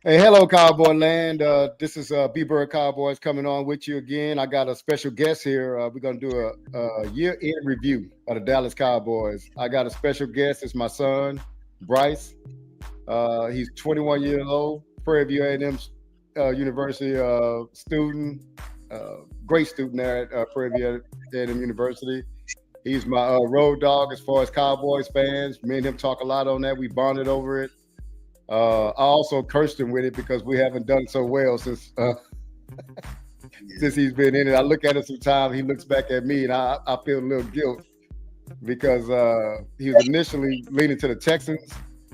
Hey, hello, Cowboy Land. This is B-Bird Cowboys coming on with you again. I got a special guest here. We're going to do a year-end review of the Dallas Cowboys. I got a special guest. It's my son, Bryce. He's 21 years old, Prairie View A&M University student, great student there at Prairie View A&M University. He's my road dog as far as Cowboys fans. Me and him talk a lot on that. We bonded over it. I also cursed him with it because we haven't done so well since he's been in it. I look at it sometimes. He looks back at me, and I feel a little guilt because he was initially leaning to the Texans,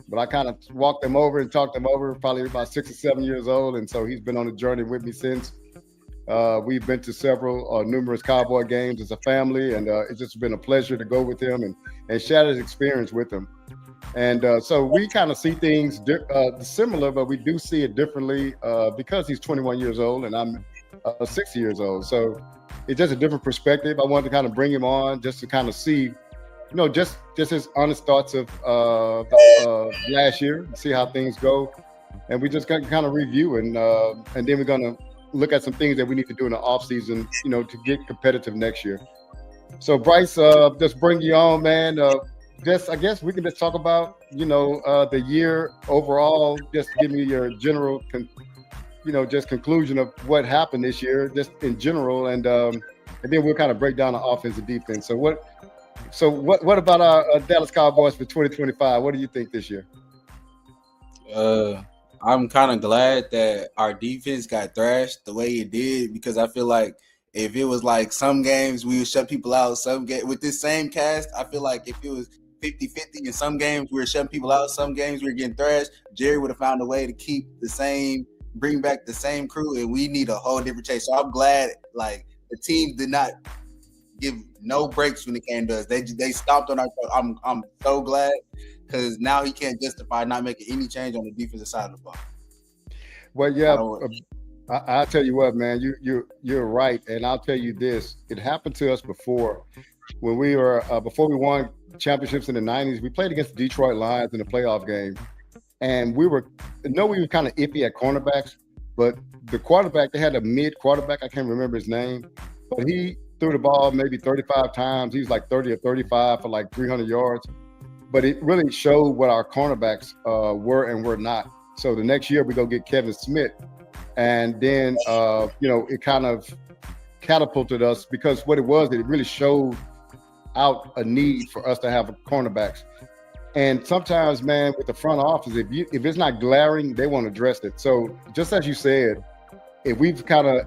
but I kind of walked them over and talked them over. Probably about 6 or 7 years old, and so he's been on the journey with me since. We've been to several numerous Cowboy games as a family, and it's just been a pleasure to go with him and share his experience with him. And so we kind of see things similar, but we do see it differently because he's 21 years old and I'm 60 years old. So it's just a different perspective. I wanted to kind of bring him on just to kind of see, just his honest thoughts of last year, see how things go. And we just got to kind of review and then we're going to look at some things that we need to do in the off season, to get competitive next year. So Bryce, just bring you on, man. Just I guess we can just talk about the year overall. Just give me your general, just conclusion of what happened this year, just in general, and then we'll kind of break down the offense and defense. So what about our Dallas Cowboys for 2025? What do you think this year? Uh, I'm kind of glad that our defense got thrashed the way it did because I feel like if it was like some games we would shut people out, some game with this same cast, I feel like if it was 50-50 in some games we were shutting people out, some games we were getting thrashed, Jerry would have found a way to keep the same, bring back the same crew, and we need a whole different chase. So I'm glad like the team did not give no breaks when it came to us. They stomped on our. I'm so glad because now he can't justify not making any change on the defensive side of the ball. Well, I yeah, don't. I'll tell you what, man. You're right, and I'll tell you this: it happened to us before when we were before we won championships in the '90s. We played against the Detroit Lions in the playoff game, and we were kind of iffy at cornerbacks, but the quarterback they had a mid quarterback. I can't remember his name, but he threw the ball maybe 35 times. He was like 30 or 35 for like 300 yards. But it really showed what our cornerbacks were and were not. So the next year we go get Kevin Smith, and then it kind of catapulted us because what it was, it really showed out a need for us to have cornerbacks. And sometimes, man, with the front office, if it's not glaring, they won't address it. So just as you said, if we've kind of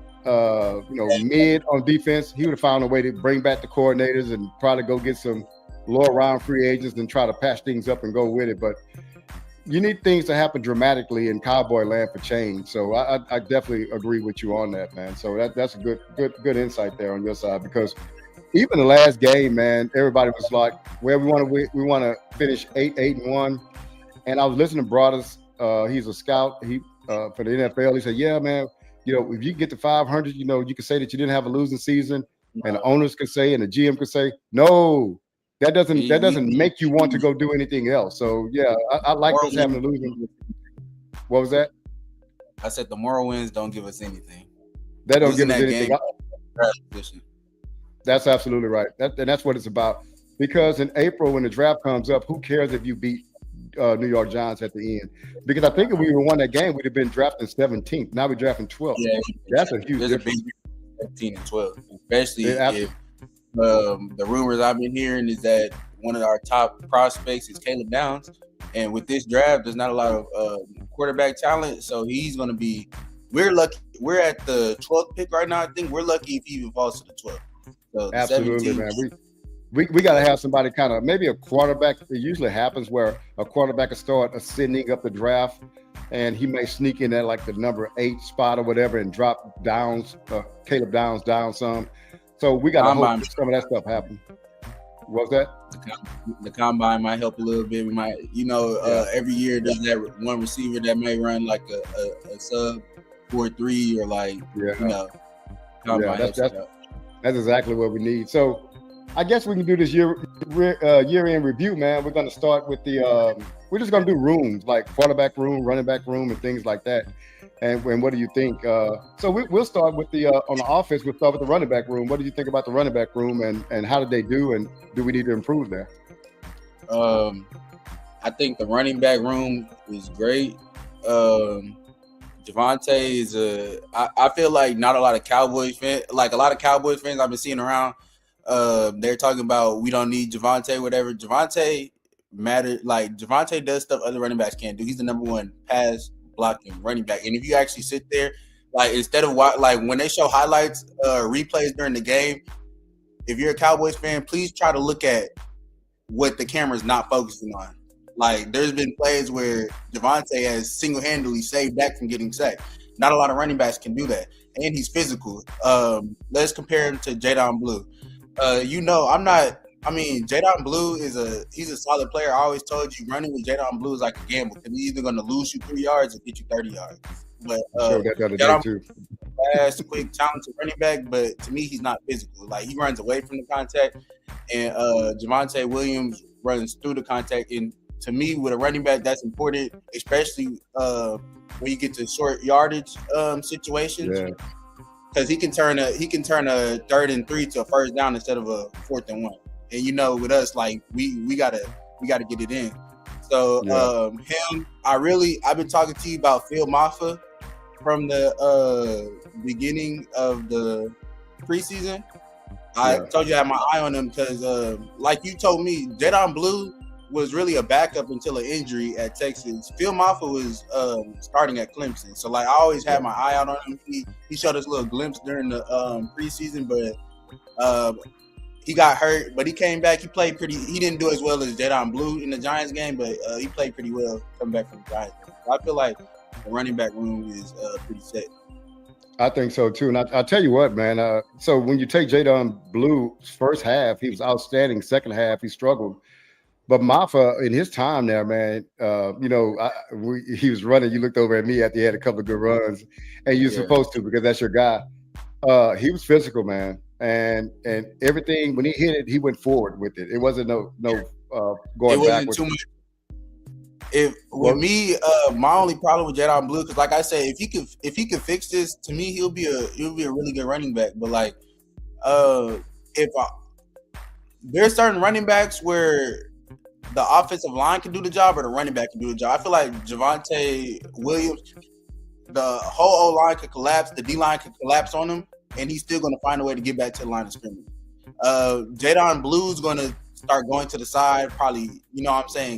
mid on defense, he would have found a way to bring back the coordinators and probably go get some lower round free agents and try to patch things up and go with it. But you need things to happen dramatically in Cowboy land for change. So I definitely agree with you on that, man. So that's a good insight there on your side because even the last game, man, everybody was like, "Well, we want to finish 8-1." And I was listening to Broadus. He's a scout. He for the NFL. He said, "Yeah, man, if you get to 500, you can say that you didn't have a losing season, and the owners can say, and the GM can say, no, that doesn't make you want to go do anything else." So yeah, I like us having a losing. What was that? I said the moral wins don't give us anything. That don't Losing give us that anything. game, trash position. That's absolutely right. And that's what it's about. Because in April, when the draft comes up, who cares if you beat New York Giants at the end? Because I think if we would won that game, we'd have been drafting 17th. Now we're drafting 12th. Yeah, That's a huge there's a big difference. difference between 13 and 12, especially It if absolutely. the rumors I've been hearing is that one of our top prospects is Caleb Downs, and with this draft, there's not a lot of quarterback talent, so he's going to be. We're lucky. We're at the 12th pick right now. I think we're lucky if he even falls to the 12th. So the Absolutely, 17th. man. We got to have somebody kind of maybe a quarterback. It usually happens where a quarterback will start ascending up the draft, and he may sneak in at like the number 8 spot or whatever and drop downs. Caleb Downs down some. So we got to hope Combine, that some of that stuff happen. What's that? the combine might help a little bit. We might, Yeah, every year there's that one receiver that may run like a sub 4.3 or like yeah, you know, yeah. combine That's helps that's us out. that's exactly what we need. So I guess we can do this year in review, man. We're going to start with we're just going to do rooms like quarterback room, running back room, and things like that. And what do you think? So we'll start with on the offense. We'll start with the running back room. What do you think about the running back room, and how did they do, and do we need to improve there? I think the running back room is great. Javonte is I feel like not a lot of Cowboys fans, like a lot of Cowboys fans I've been seeing around, they're talking about we don't need Javonte, whatever. Javonte matters. Like Javonte does stuff other running backs can't do. He's the number one pass blocking running back. And if you actually sit there, like instead of like when they show highlights, replays during the game, if you're a Cowboys fan, please try to look at what the camera's not focusing on. Like there's been plays where Javonte has single-handedly saved Dak from getting sacked. Not a lot of running backs can do that, and he's physical. Let's compare him to Jadon Blue. Jadon Blue he's a solid player. I always told you running with Jadon Blue is like a gamble. He's either going to lose you 3 yards or get you 30 yards. But Jadon Blue, fast, quick, talented running back, but to me, he's not physical. Like he runs away from the contact, and Javonte Williams runs through the contact. And to me, with a running back, that's important, especially when you get to short yardage situations. Yeah. Because he can turn a 3rd and 3 to a first down instead of a 4th and 1. And with us, like we gotta get it in. So him, I've been talking to you about Phil Maffa from the beginning of the preseason. I told you I had my eye on him because, like you told me, Jadon Blue was really a backup until an injury at Texas. Phil Maffa was starting at Clemson, so like I always had my eye out on him. He showed us a little glimpse during the preseason, but he got hurt. But he came back. He played pretty. He didn't do as well as Jadon Blue in the Giants game, but he played pretty well coming back from the Giants. So I feel like the running back room is pretty set. I think so too, and I'll tell you what, man. So when you take Jadon Blue's first half, he was outstanding. Second half, he struggled. But Maffa, in his time there, man, he was running. You looked over at me after he had a couple of good runs, and you're supposed to because that's your guy. He was physical, man, and everything when he hit it, he went forward with it. It wasn't no going backwards. Too much. My only problem with Jadon Blue, because like I said, if he could fix this, to me he'll be a really good running back. But like, there's certain running backs where the offensive line can do the job or the running back can do the job. I feel like Javonte Williams, the whole O-line could collapse, the D-line could collapse on him, and he's still going to find a way to get back to the line of scrimmage. Jadon Blue's going to start going to the side, probably,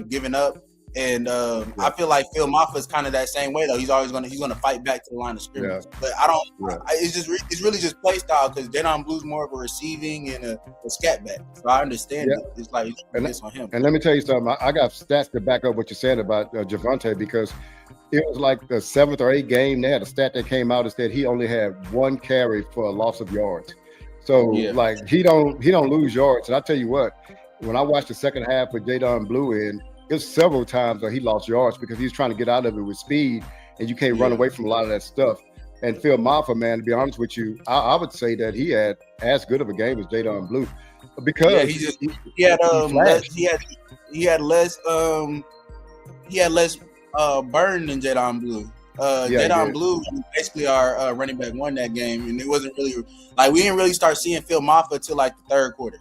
giving up. And I feel like Phil Maffa is kind of that same way though. He's gonna fight back to the line of scrimmage. Yeah. But I don't. It's really just play style because Jadon Blue's more of a receiving and a scat back. So I understand it. It's like it's on him. And let me tell you something. I got stats to back up what you're saying about Javonte because it was like the 7th or 8th game. They had a stat that came out that said he only had 1 carry for a loss of yards. So like he don't lose yards. And I tell you what, when I watched the second half with Jadon Blue in. There's several times where he lost yards because he's trying to get out of it with speed, and you can't run away from a lot of that stuff. And Phil Maffa, man, to be honest with you, I would say that he had as good of a game as Jadon Blue because he had less burn than Jadon Blue. Jadon Blue was basically our running back won that game, and it wasn't really like we didn't really start seeing Phil Maffa till like the 3rd quarter.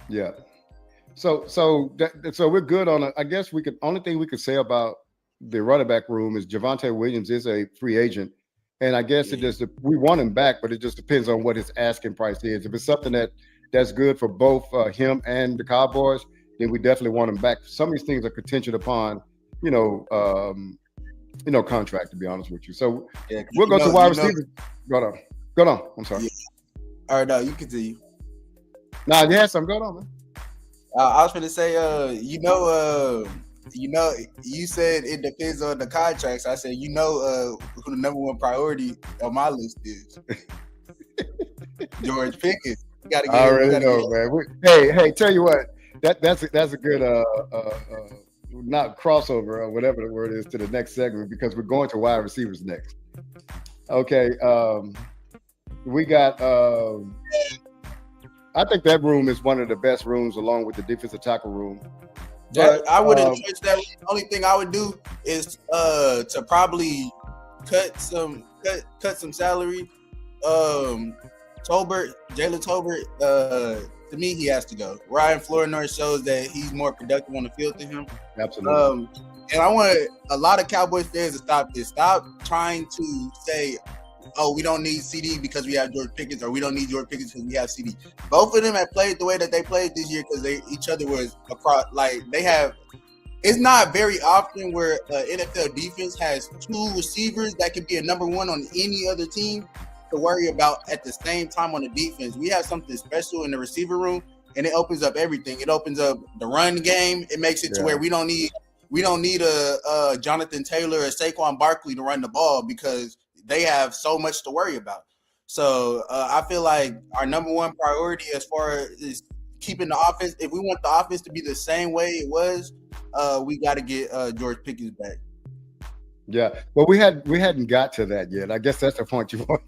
Yeah. So we're good on it. I guess only thing we could say about the running back room is Javonte Williams is a free agent, and I guess we want him back, but it just depends on what his asking price is. If it's something that's good for both him and the Cowboys, then we definitely want him back. Some of these things are contingent upon contract. To be honest with you, so we'll go to wide receivers. Go on. I'm sorry. Yeah. All right, no, you continue. Nah, yes, I'm going on, man. I was going to say, you said it depends on the contracts. I said, who the number one priority on my list is? George Pickens. You gotta get. I already know, man. Hey, tell you what, that's a good not crossover or whatever the word is to the next segment because we're going to wide receivers next. Okay, we got. I think that room is one of the best rooms, along with the defensive tackle room. But I wouldn't switch that. The only thing I would do is to probably cut some salary. Jalen Tolbert. To me, he has to go. Ryan Flournoy shows that he's more productive on the field than him. Absolutely. And I want a lot of Cowboys fans to stop this. Stop trying to say, "Oh, we don't need CD because we have George Pickens," or "We don't need George Pickens because we have CD." Both of them have played the way that they played this year because each other was across. Like they have. It's not very often where NFL defense has two receivers that could be a number one on any other team to worry about at the same time on the defense. We have something special in the receiver room, and it opens up everything. It opens up the run game. It makes it to where we don't need a Jonathan Taylor or Saquon Barkley to run the ball because they have so much to worry about. So I feel like our number one priority as far as keeping the offense, if we want the offense to be the same way it was, we got to get George Pickens back. Yeah, well, we hadn't got to that yet. I guess that's the point you want.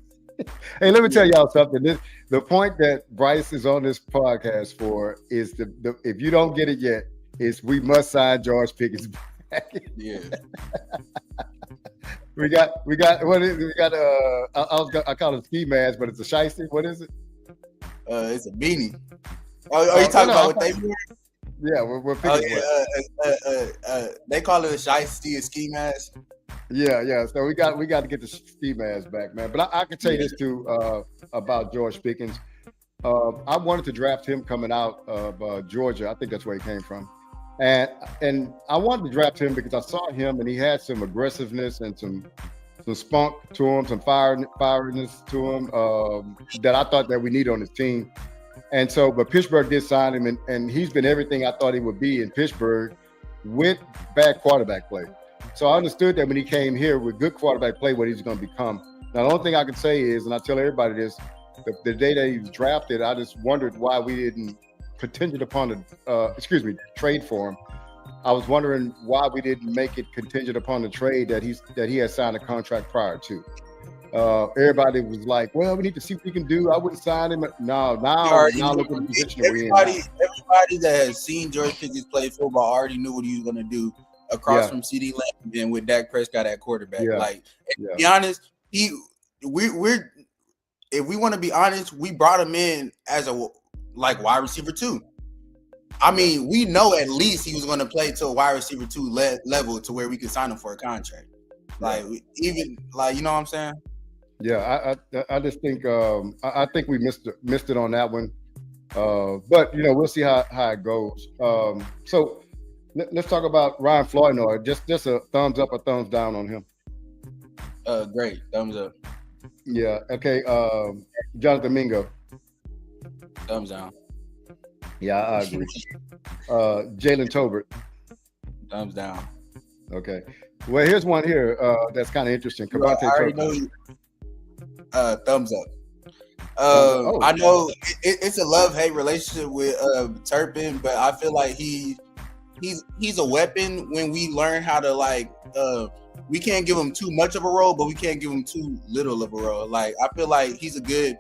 Hey, let me tell y'all something. The point that Bryce is on this podcast for is the if you don't get it yet, is we must sign George Pickens back. Yeah. we got what is it? We got I call it ski mask, but it's a shiesty. What is it? It's a beanie. Oh, you talking about what they wear? Yeah, we're they call it a shiesty, a ski mask. Yeah. So we got to get the ski mask back, man. But I can tell you this too about George Pickens. I wanted to draft him coming out of Georgia. I think that's where he came from, and I wanted to draft him because I saw him and he had some aggressiveness and some spunk to him, some fireness to him that I thought that we need on his team. And so, but Pittsburgh did sign him, and he's been everything I thought he would be in Pittsburgh with bad quarterback play. So I understood that when he came here with good quarterback play, what he's going to become. Now, the only thing I can say is, and I tell everybody this, the day that he was drafted, I just wondered why we didn't contingent upon trade for him. I was wondering why we didn't make it contingent upon the trade that he had signed a contract prior to. Everybody was like, "Well, we need to see what we can do." I wouldn't sign him. Now look at the position we're in. Everybody that has seen George Pickens play football already knew what he was going to do across from CeeDee Lamb and with Dak Prescott at quarterback. To be honest, we're if we want to be honest, we brought him in as a wide receiver too. I mean, we know at least he was going to play to a wide receiver 2 level to where we could sign him for a contract. You know what I'm saying? Yeah, I just think I think we missed it on that one, but we'll see how it goes. So let's talk about Ryan Flournoy. Just a thumbs up or thumbs down on him. Great, thumbs up. Yeah. Okay. Jonathan Mingo. Thumbs down. Yeah, I agree. Jalen Tolbert. Thumbs down. Okay. Well, here's one here that's kind of interesting. Thumbs up. I know it's a love-hate relationship with Turpin, but I feel like he's a weapon when we learn how to we can't give him too much of a role, but we can't give him too little of a role. I feel like he's a good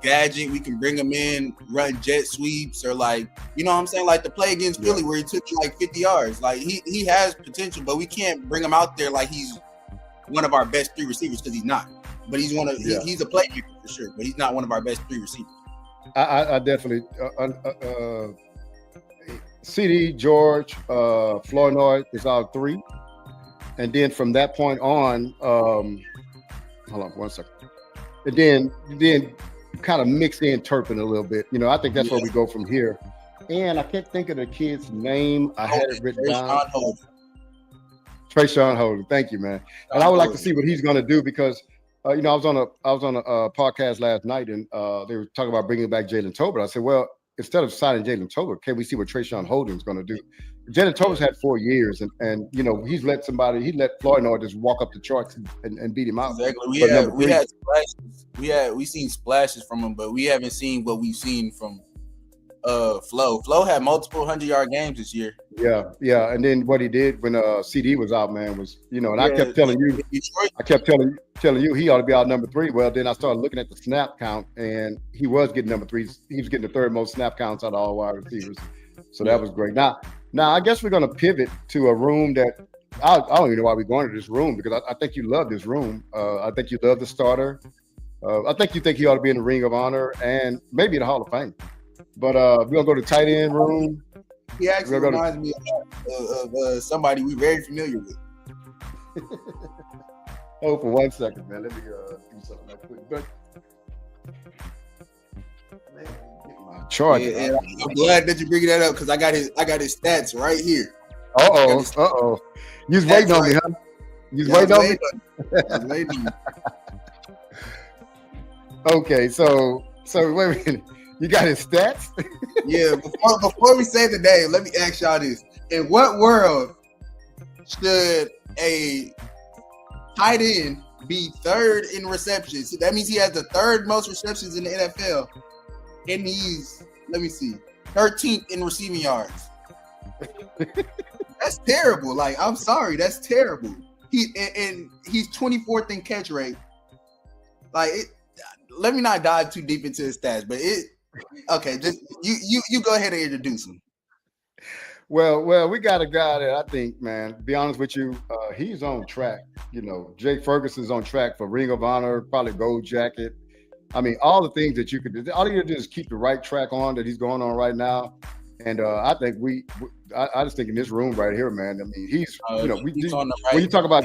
gadget. We can bring him in, run jet sweeps, or you know what I'm saying? The play against Philly where he took 50 yards. He has potential, but we can't bring him out there like he's one of our best 3 receivers because he's not. But he's he's a playmaker for sure, but he's not one of our best 3 receivers. I definitely CD, George, Flournoy is our 3, and then from that point on, hold on 1 second, and then kind of mix in Turpin a little bit. I think that's where we go from here. And I can't think of the kid's name. I had it written down. Trayshawn Holden. Thank you, man. And I would like to see what he's going to do because. I was on a podcast last night and they were talking about bringing back Jalen Tolbert. I said, well, instead of signing Jalen Tolbert, can we see what Trayshawn Holden's going to do? Jalen Tolbert's had 4 years and he's let Flournoy just walk up the charts and beat him out. Exactly. We had splashes. We seen splashes from him, but we haven't seen what we've seen from Flo had multiple 100-yard games this year. Yeah. And then what he did when CD was out, man, was and I Yeah, kept telling you, Detroit. I kept telling you he ought to be out number 3. Well, then I started looking at the snap count, and he was getting number 3. He was getting the third most snap counts out of all wide receivers. So that was great. Now I guess we're going to pivot to a room that I don't even know why we're going to this room, because I think you love this room. I think you love the starter. I think you think he ought to be in the Ring of Honor and maybe the Hall of Fame. But we're going to go to tight end room. He actually reminds me of somebody we're very familiar with. Oh, for 1 second, man. Let me do something real quick. But man, get my chart. Yeah, I'm glad that you bring that up, because I got his stats right here. Uh-oh. You was waiting on me, huh? You was waiting on me? I was waiting on you. Okay, so wait a minute. You got his stats? Yeah, before we say the name, let me ask y'all this. In what world should a tight end be third in receptions? So that means he has the third most receptions in the NFL. And he's, 13th in receiving yards. That's terrible. Like, I'm sorry, that's terrible. He's 24th in catch rate. Like, let me not dive too deep into his stats, but okay, just you go ahead and introduce him. Well, we got a guy that I think, man, to be honest with you, he's on track. Jake Ferguson's on track for Ring of Honor, probably gold jacket. I mean, all the things that you could do. All you do is keep the right track on that he's going on right now. And I think I just think in this room right here, man. I mean, he's when you talk about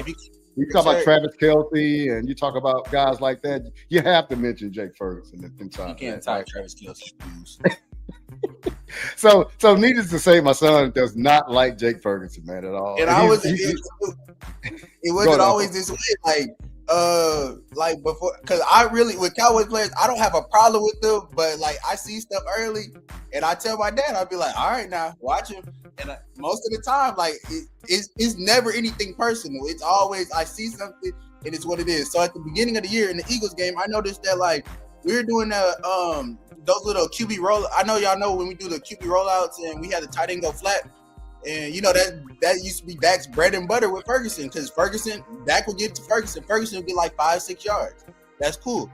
Travis Kelce and you talk about guys like that, you have to mention Jake Ferguson inside. You can't tie Travis Kelce's shoes. So needless to say, my son does not like Jake Ferguson, man, at all. And it wasn't always this way, like before, because I really, with Cowboys players, I don't have a problem with them, but like I see stuff early, and I tell my dad, I'll be like, all right, now watch him, and most of the time, like it's never anything personal. It's always I see something, and it's what it is. So at the beginning of the year in the Eagles game, I noticed that like we were doing those little QB roll. I know y'all know when we do the QB rollouts and we had the tight end go flat. And that used to be Dak's bread and butter with Ferguson, because Dak would get to Ferguson would get like 5-6 yards. That's cool.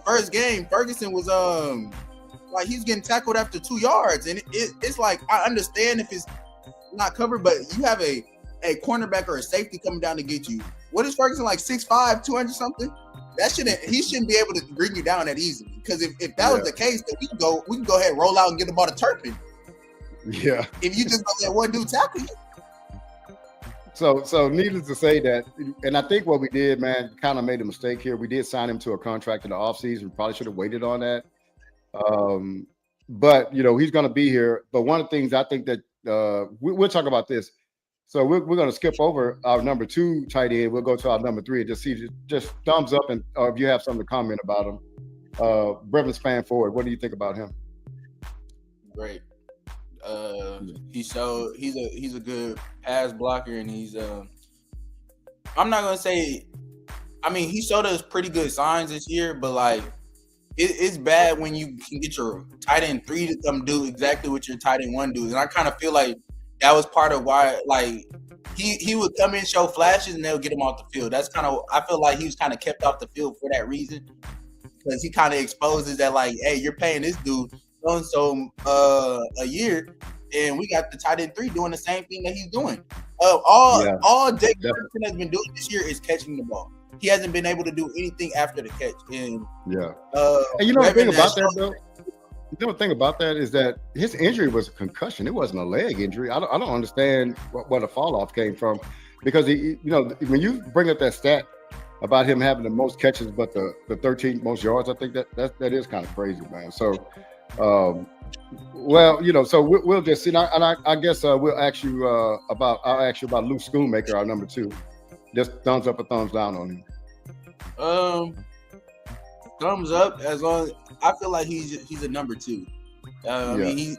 First game, Ferguson was like he's getting tackled after 2 yards, and it's like I understand if it's not covered, but you have a cornerback or a safety coming down to get you. What is Ferguson, like 6'5", 200 something? He shouldn't be able to bring you down that easily, because if that was the case, then we can go ahead and roll out and get the ball to Turpin. Yeah. If you just don't let one dude tackle you. So needless to say that, and I think what we did, man, kind of made a mistake here. We did sign him to a contract in the offseason. We probably should have waited on that. But he's going to be here. But one of the things I think that we'll talk about this. So we're going to skip over our number 2 tight end. We'll go to our number 3 and just thumbs up, and if you have something to comment about him. Brevin Spanford, what do you think about him? Great. He's a good pass blocker, and he's I'm not gonna say, I mean, he showed us pretty good signs this year, but like it's bad when you can get your tight end 3 to come do exactly what your tight end 1 does. And I kind of feel like that was part of why, like, he would come in, show flashes, and they'll get him off the field. That's kind of, I feel like he was kind of kept off the field for that reason, because he kind of exposes that, like, hey, you're paying this dude so a year, and we got the tight end 3 doing the same thing that he's doing. All Jake Ferguson has been doing this year is catching the ball. He hasn't been able to do anything after the catch. And and the thing about that, though, the thing about that is that his injury was a concussion. It wasn't a leg injury. I don't understand where the fall off came from, because when you bring up that stat about him having the most catches but the 13th most yards, I think that is kind of crazy, man. So so we'll just see. And I guess I'll ask you about Luke Schoonmaker, our number 2. Just thumbs up or thumbs down on him. Thumbs up, as long as I feel like he's a number 2. I mean,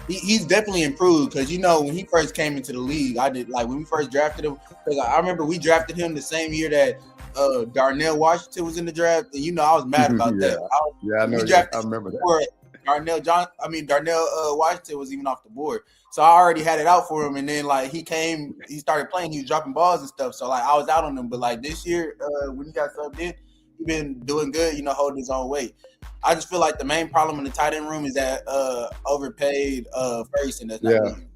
he's definitely improved, because when he first came into the league, when we first drafted him, because I remember we drafted him the same year that Darnell Washington was in the draft, and I was mad about that. I know. I remember that. Darnell Washington was even off the board. So I already had it out for him, and then like he started playing, he was dropping balls and stuff. So like I was out on him, but like this year, when he got subbed in, he been doing good, holding his own weight. I just feel like the main problem in the tight end room is that overpaid Ferguson. That's not doing anything.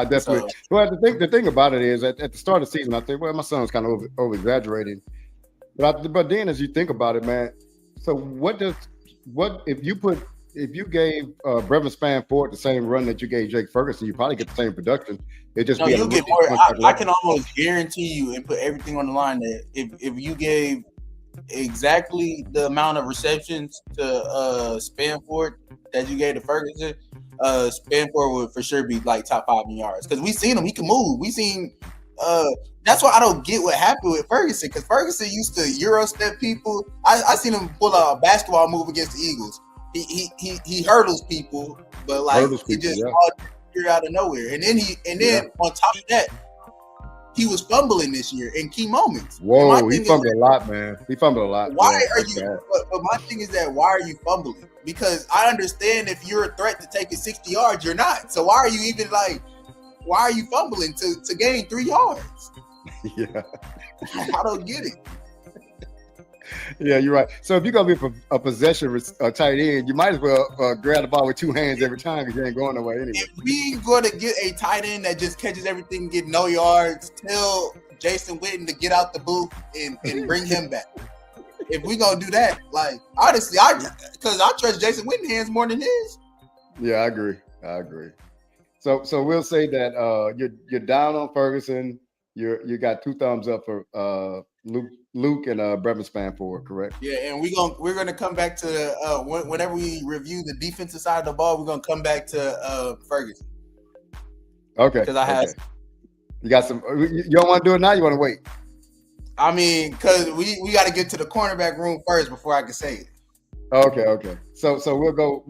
Definitely. So, well, the thing about it is at the start of the season, I think, well, my son's kind of over exaggerating, but then as you think about it, man. So what if you gave Brevin Spanford the same run that you gave Jake Ferguson, you probably get the same production. It just you'll get more. I can almost guarantee you and put everything on the line that if you gave exactly the amount of receptions to Spanford that you gave to Ferguson, Spanford would for sure be like top 5 in yards because we seen him. He can move. We seen. That's why I don't get what happened with Ferguson because Ferguson used to Euro step people. I seen him pull a basketball move against the Eagles. He hurdles people, but like he just all out of nowhere. And then on top of that, he was fumbling this year in key moments. Whoa, he fumbled a lot, man. He fumbled a lot. Why are you? But my thing is that why are you fumbling? Because I understand if you're a threat to take it 60 yards, you're not. So why are you even like? Why are you fumbling to gain 3 yards? Yeah, I don't get it. Yeah, you're right. So if you're gonna be a possession tight end, you might as well grab the ball with 2 hands every time because you ain't going nowhere anyway. If we going to get a tight end that just catches everything, get no yards, tell Jason Witten to get out the booth and bring him back. If we gonna do that, like honestly, because I trust Jason Witten's hands more than his. Yeah, I agree. So we'll say that you're down on Ferguson. You got 2 thumbs up for Luke and Brevin Spanford, correct? Yeah, and we're gonna come back to whenever we review the defensive side of the ball, we're gonna come back to Ferguson. Okay. Because I have you got some. You don't want to do it now. You want to wait? I mean, because we got to get to the cornerback room first before I can say it. Okay. So we'll go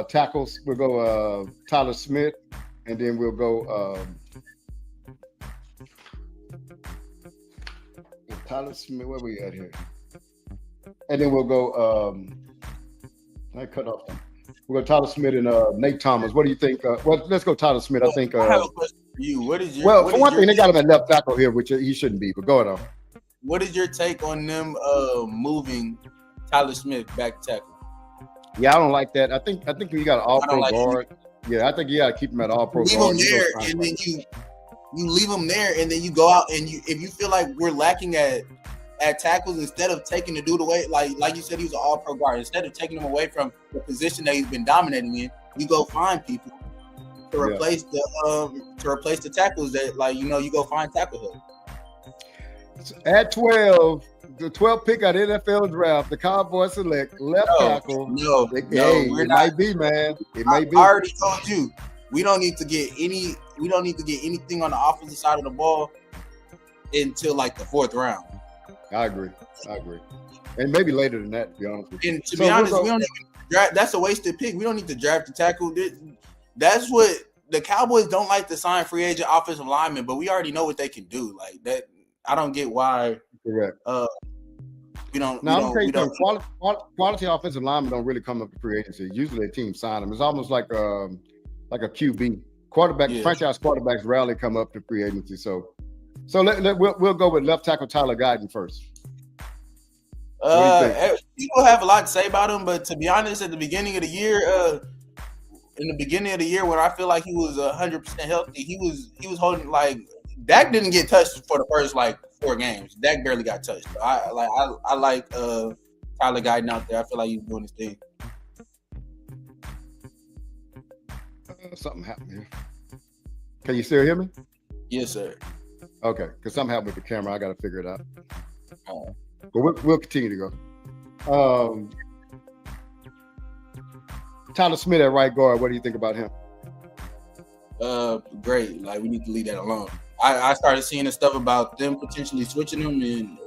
tackles. We'll go Tyler Smith, and then we'll go Tyler Smith. Where we at here? And then we'll go. I cut off. We'll go Tyler Smith and Nate Thomas. What do you think? Well, let's go Tyler Smith. I think. I have a question for you. What is your? Well, for one thing, they got him at left tackle here, which he shouldn't be. But go ahead on. What is your take on them moving Tyler Smith back to tackle? Yeah, I don't like that. I think you got an all-pro guard. Yeah, I think you got to keep him at all-pro guard. Leave him there, and then you leave him there, and then you go out and if you feel like we're lacking at tackles, instead of taking the dude away, like you said, he was an all-pro guard. Instead of taking him away from the position that he's been dominating in, you go find people to replace the tackles that you go find tackle help. At 12, the 12th pick at NFL draft, the Cowboys select left tackle. It might be, man. It may be. I already told you we don't need to get anything on the offensive side of the ball until like the 4th round. I agree. And maybe later than that, to be honest with you. And to be honest, we don't even draft. That's a wasted pick. We don't need to draft the tackle. That's what the Cowboys don't like to sign free agent offensive linemen, but we already know what they can do. Like that, I don't get why. Correct. We don't. Now, quality offensive linemen don't really come up to free agency. Usually, a team sign them. It's almost like a QB quarterback. Yeah. Franchise quarterbacks rarely come up to free agency. So we'll go with left tackle Tyler Guyton first. People have a lot to say about him, but to be honest, at the beginning of the year, when I feel like he was 100% healthy, he was holding like Dak didn't get touched for the first 4 games. Dak barely got touched. I like Tyler Guyton out there. I feel like he's doing his thing. Something happened here. Can you still hear me? Yes, sir. Okay, because something happened with the camera. I got to figure it out. But we'll continue to go. Tyler Smith at right guard. What do you think about him? Great. We need to leave that alone. I started seeing the stuff about them potentially switching him,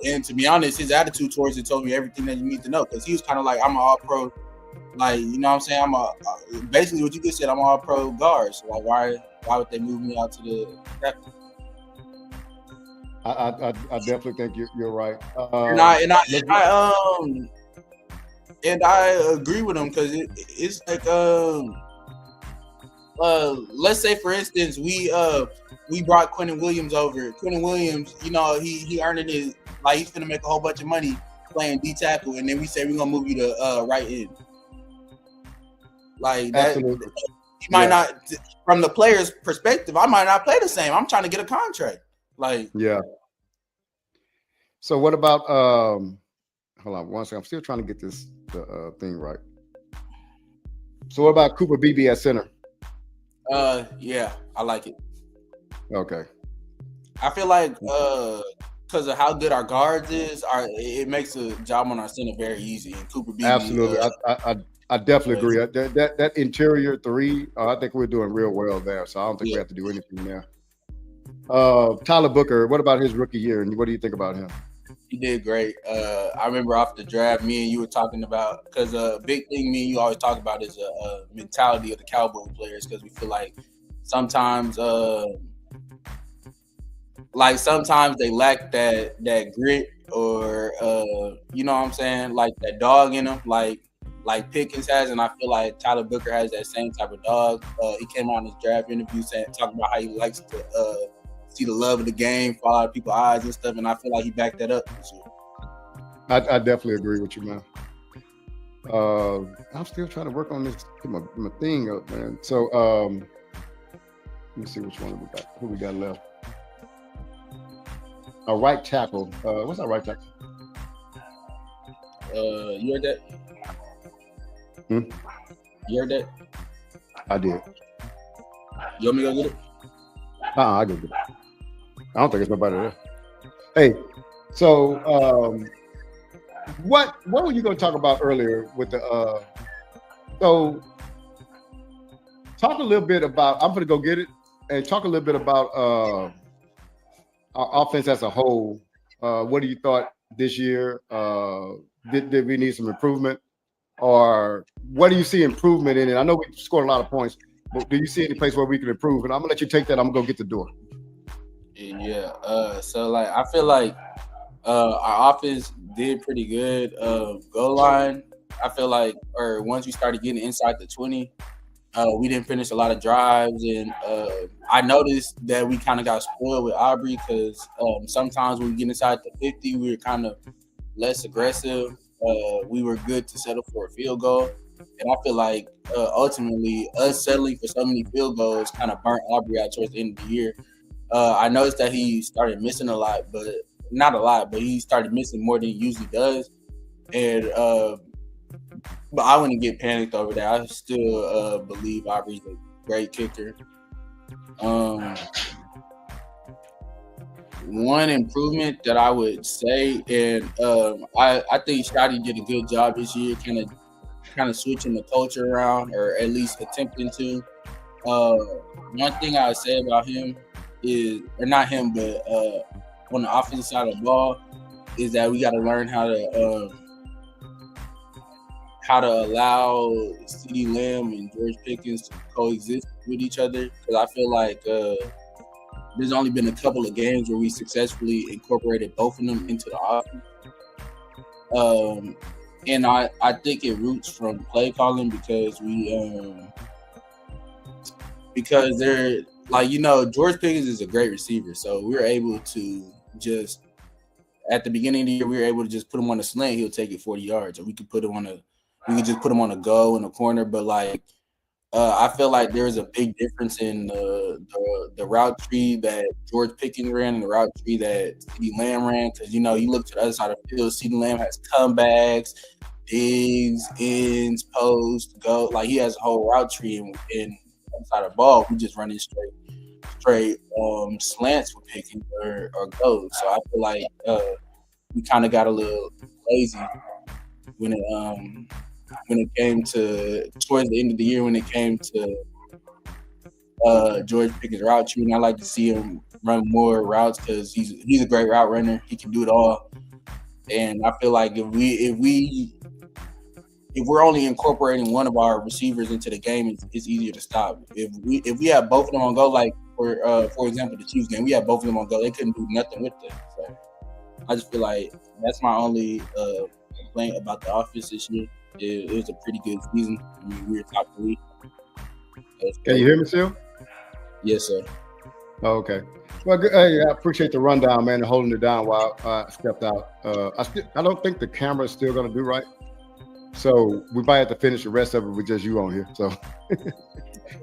and to be honest, his attitude towards it told me everything that you need to know, because he was kind of like, I'm an all-pro, you know what I'm saying? I'm basically what you just said, I'm an all-pro guard, so why would they move me out to the tackle? I definitely think you're right. and I agree with him because it's like let's say for instance we brought Quentin Williams over. Quentin Williams, you know, he earning his, like, he's gonna make a whole bunch of money playing D tackle, and then we say we're gonna move you to right end. Like that, Absolutely. He might not, from the player's perspective, I might not play the same. I'm trying to get a contract. Like, yeah. So what about hold on one second. I'm still trying to get this thing right. So what about Cooper Beebe at center? Yeah, I like it. Okay. I feel like because of how good our guards is, it makes the job on our center very easy. And Cooper Beebe, absolutely. I definitely agree. That interior three, I think we're doing real well there. So I don't think we have to do anything there. Tyler Booker, what about his rookie year, and what do you think about him? He did great. I remember off the draft, me and you were talking about, because a big thing me and you always talk about is a mentality of the Cowboy players, because we feel like sometimes they lack that grit, or you know what I'm saying, like that dog in them, like Pickens has, and I feel like Tyler Booker has that same type of dog. He came out in his draft interview talking about how he likes to see the love of the game fall out of people's eyes and stuff, and I feel like he backed that up this year. I definitely agree with you, man. I'm still trying to work on this, get my thing up, man. So let me see which one we got. Who we got left? A right tackle. What's our right tackle? You heard that? You heard that? I did. You want me to go get it? I go get it. I don't think there's nobody there. Hey, so what were you going to talk about earlier with the so talk a little bit about, I'm going to go get it, and talk a little bit about our offense as a whole. What do you thought this year? Did we need some improvement, or what do you see improvement in it? I know we scored a lot of points, but do you see any place where we can improve? And I'm gonna let you take that. I'm gonna go get the door. Yeah. So like, I feel like our offense did pretty good. Goal line, I feel like, or once we started getting inside the 20, we didn't finish a lot of drives, and I noticed that we kind of got spoiled with Aubrey, because sometimes when we get inside the 50, we were kind of less aggressive. We were good to settle for a field goal, and I feel like ultimately us settling for so many field goals kind of burnt Aubrey out towards the end of the year. I noticed that he started missing a lot, but not a lot, but he started missing more than he usually does, and but I wouldn't get panicked over that. I still believe Aubrey's a great kicker. One improvement that I would say, and I think Scotty did a good job this year, kind of switching the culture around, or at least attempting to. One thing I would say about him is, or not him, but on the offensive side of the ball, is that we got to learn how to allow CeeDee Lamb and George Pickens to coexist with each other, because I feel like there's only been a couple of games where we successfully incorporated both of them into the offense. And I think it roots from play calling, because they're like, you know, George Pickens is a great receiver, so we were able to just, at the beginning of the year, we were able to just put him on a slant, he'll take it 40 yards, or we could just put him on a go in the corner. But like, I feel like there's a big difference in the route tree that George Pickens ran and the route tree that CeeDee Lamb ran. Because, you know, you look to the other side of the field, CeeDee Lamb has comebacks, digs, ins, post, go. Like, he has a whole route tree, and the other side of the ball, we just running straight slants with Pickens or goes. So I feel like we kind of got a little lazy when it came to towards the end of the year, when it came to George Pickens' route tree. And I like to see him run more routes, because he's a great route runner. He can do it all. And I feel like if we're only incorporating one of our receivers into the game, it's easier to stop. If we have both of them on go, like for example, the Chiefs game, we had both of them on go, they couldn't do nothing with them. So I just feel like that's my only complaint about the offense this year. it was a pretty good season. I mean, we were top 3. Can you hear me still? Yes, sir. Oh, okay. Well, hey, I appreciate the rundown, man, and holding it down while I stepped out. I don't think the camera is still going to do right. So we might have to finish the rest of it with just you on here. So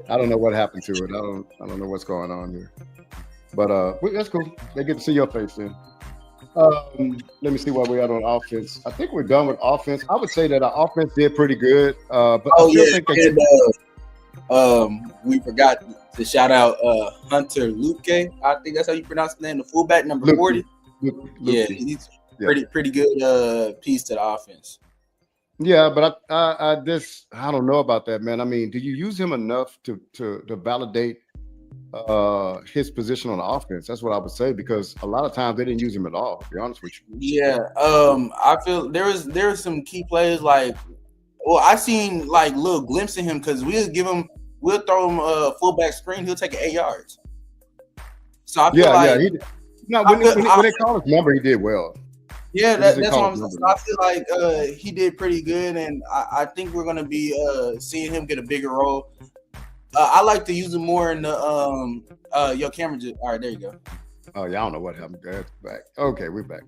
I don't know what happened to it. I don't know what's going on here. But that's cool. They get to see your face then. Let me see where we are on offense. I think we're done with offense. I would say that our offense did pretty good. But I still think we forgot to shout out Hunter Luke. I think that's how you pronounce his name. The fullback, number 40. Yeah, he's pretty good piece to the offense. Yeah, but I don't know about that, man. I mean, do you use him enough to validate his position on the offense? That's what I would say, because a lot of times they didn't use him at all, to be honest with you. Yeah, I feel there was some key plays like, well, I seen like little glimpse of him, because we'll throw him a fullback screen, he'll take it 8 yards. So I feel when they call his number, he did well. Yeah, that's what I'm saying. I feel like he did pretty good, and I think we're gonna be seeing him get a bigger role. I like to use him more in the your camera. All right, there you go. Oh yeah, I don't know what happened. That's back. Okay, we're back.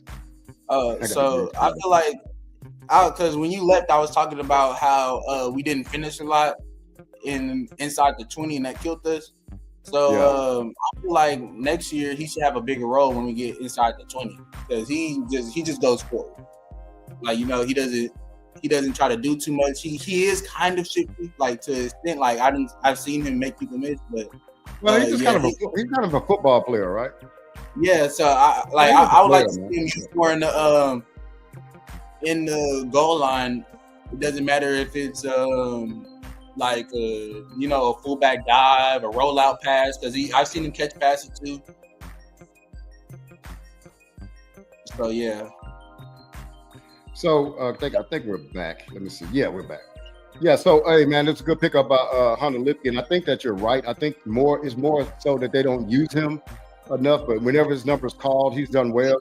So I feel like, because when you left, I was talking about how we didn't finish a lot inside the 20, and that killed us. So I feel like next year he should have a bigger role when we get inside the 20, because he just goes forward. Like, he doesn't try to do too much. He is kind of shifty, like to an extent. Like I've seen him make people miss, but he's kind of a football player, right? Yeah. So I would like to see him more in the goal line. It doesn't matter if it's like a fullback dive, a rollout pass, because I've seen him catch passes too. So yeah. So I think we're back. Let me see. Yeah, we're back. Yeah. So hey, man, it's a good pickup by Hunter Lipkin. I think that you're right. I think it's more so that they don't use him enough. But whenever his number is called, he's done well.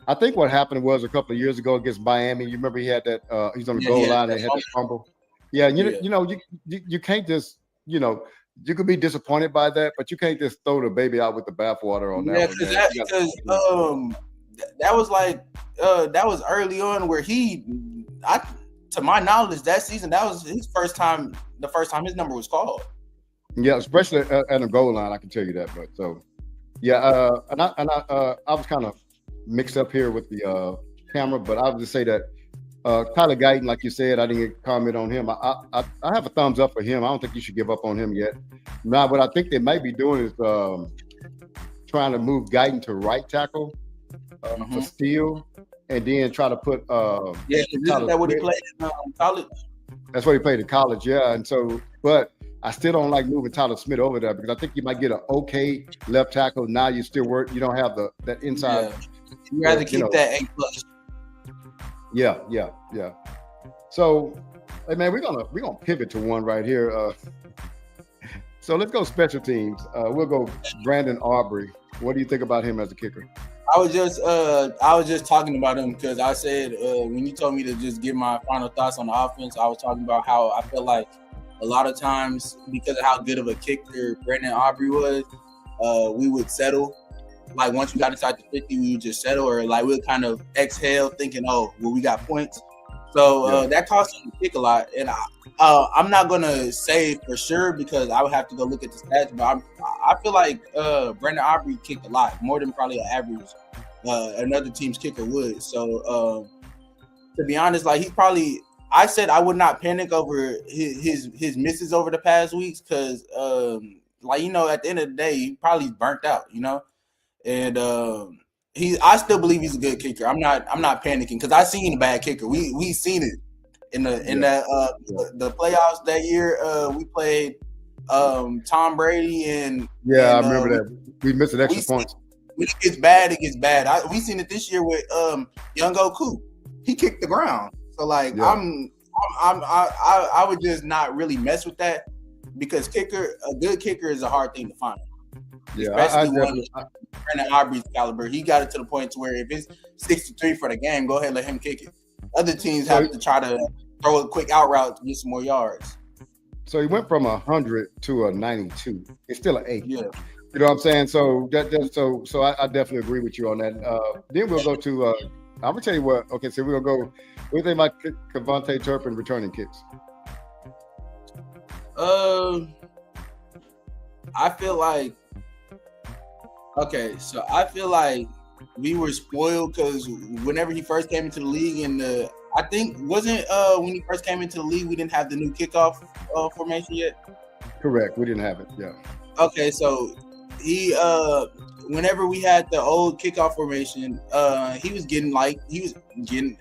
I think what happened was a couple of years ago against Miami. You remember he had that. He's on the goal line and he had that fumble. Yeah, you can't just, you could be disappointed by that, but you can't just throw the baby out with the bathwater on that. Yeah, because that was like that was early on where to my knowledge, that season, that was his first time. The first time his number was called. Yeah, especially at the goal line, I can tell you that. But so, yeah, and I was kind of mixed up here with the camera, but I would just say that. Tyler Guyton, like you said, I didn't get a comment on him. I have a thumbs up for him. I don't think you should give up on him yet. Now, what I think they might be doing is trying to move Guyton to right tackle for Steele, and then try to put isn't that what he played in college? That's what he played in college, yeah. And so, but I still don't like moving Tyler Smith over there, because I think you might get an okay left tackle. Now you still you don't have that inside. Yeah. You rather keep that A+. Yeah. So, hey man, we're gonna pivot to one right here. So let's go special teams. We'll go Brandon Aubrey. What do you think about him as a kicker? I was just talking about him because I said when you told me to just give my final thoughts on the offense, I was talking about how I feel like a lot of times, because of how good of a kicker Brandon Aubrey was, we would settle. Like once we got inside the 50, we would just settle, or like we'll kind of exhale thinking, we got points. So that cost him to kick a lot. And I'm not going to say for sure, because I would have to go look at the stats, but I feel like Brandon Aubrey kicked a lot, more than probably an average another team's kicker would. So to be honest, like I said I would not panic over his misses over the past weeks, because at the end of the day, he probably burnt out, And I still believe he's a good kicker. I'm not panicking, because I seen a bad kicker. We seen it in the playoffs that year. We played Tom Brady and I remember that we missed an extra points. When it gets bad, it gets bad. We seen it this year with Young Goku. He kicked the ground. So like I would just not really mess with that, because a good kicker is a hard thing to find. Yeah, especially one Brandon Aubrey's caliber. He got it to the point to where if it's 63 for the game, go ahead and let him kick it. Other teams have to try to throw a quick out route to get some more yards. So he went from 100 to a 92. It's still an 8. Yeah. You know what I'm saying? So I definitely agree with you on that. Then we'll go to I'm gonna tell you what. Okay, so we're gonna go. What do you think about Kevontae Turpin returning kicks? I feel like we were spoiled because whenever he first came into the league, and I think wasn't when he first came into the league, we didn't have the new kickoff formation yet. Correct, we didn't have it. Yeah. Okay, so he whenever we had the old kickoff formation, he was getting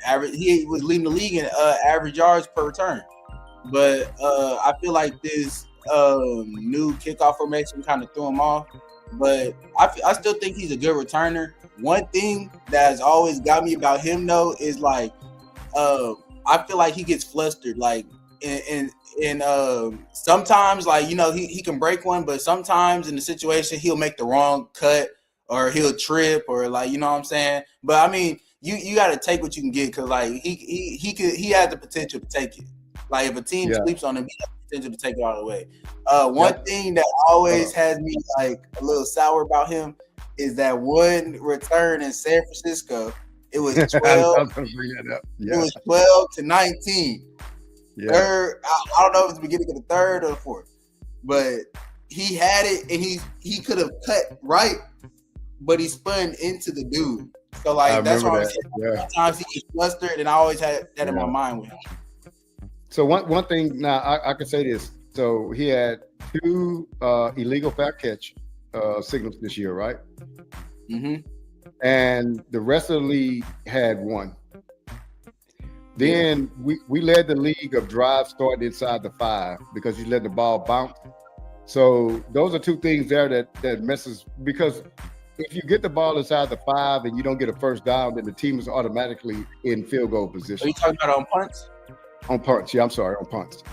average. He was leading the league in average yards per return. But I feel like this new kickoff formation kind of threw him off. But I still think he's a good returner. One thing that has always got me about him though is like I feel like he gets flustered, like and sometimes like he can break one, but sometimes in the situation he'll make the wrong cut or he'll trip or like what I'm saying. But I mean you got to take what you can get because like he has the potential to take it. Like if a team sleeps on him, he has the potential to take it all the way. One thing that always has me like a little sour about him is that one return in San Francisco. It was 12. It was 12-19. Yeah. Third, I don't know if it's the beginning of the third or the fourth, but he had it and he could have cut right, but he spun into the dude. So like that's why I'm saying sometimes he gets flustered, and I always had that in my mind with him. So one thing now I can say this. So he had 2 illegal fair catch signals this year, right? Mm-hmm. And the rest of the league had 1. Then we led the league of drives starting inside the 5 because you let the ball bounce. So those are 2 things there that messes, because if you get the ball inside the 5 and you don't get a first down, then the team is automatically in field goal position. Are you talking about on punts? On punts, yeah, I'm sorry, on punts.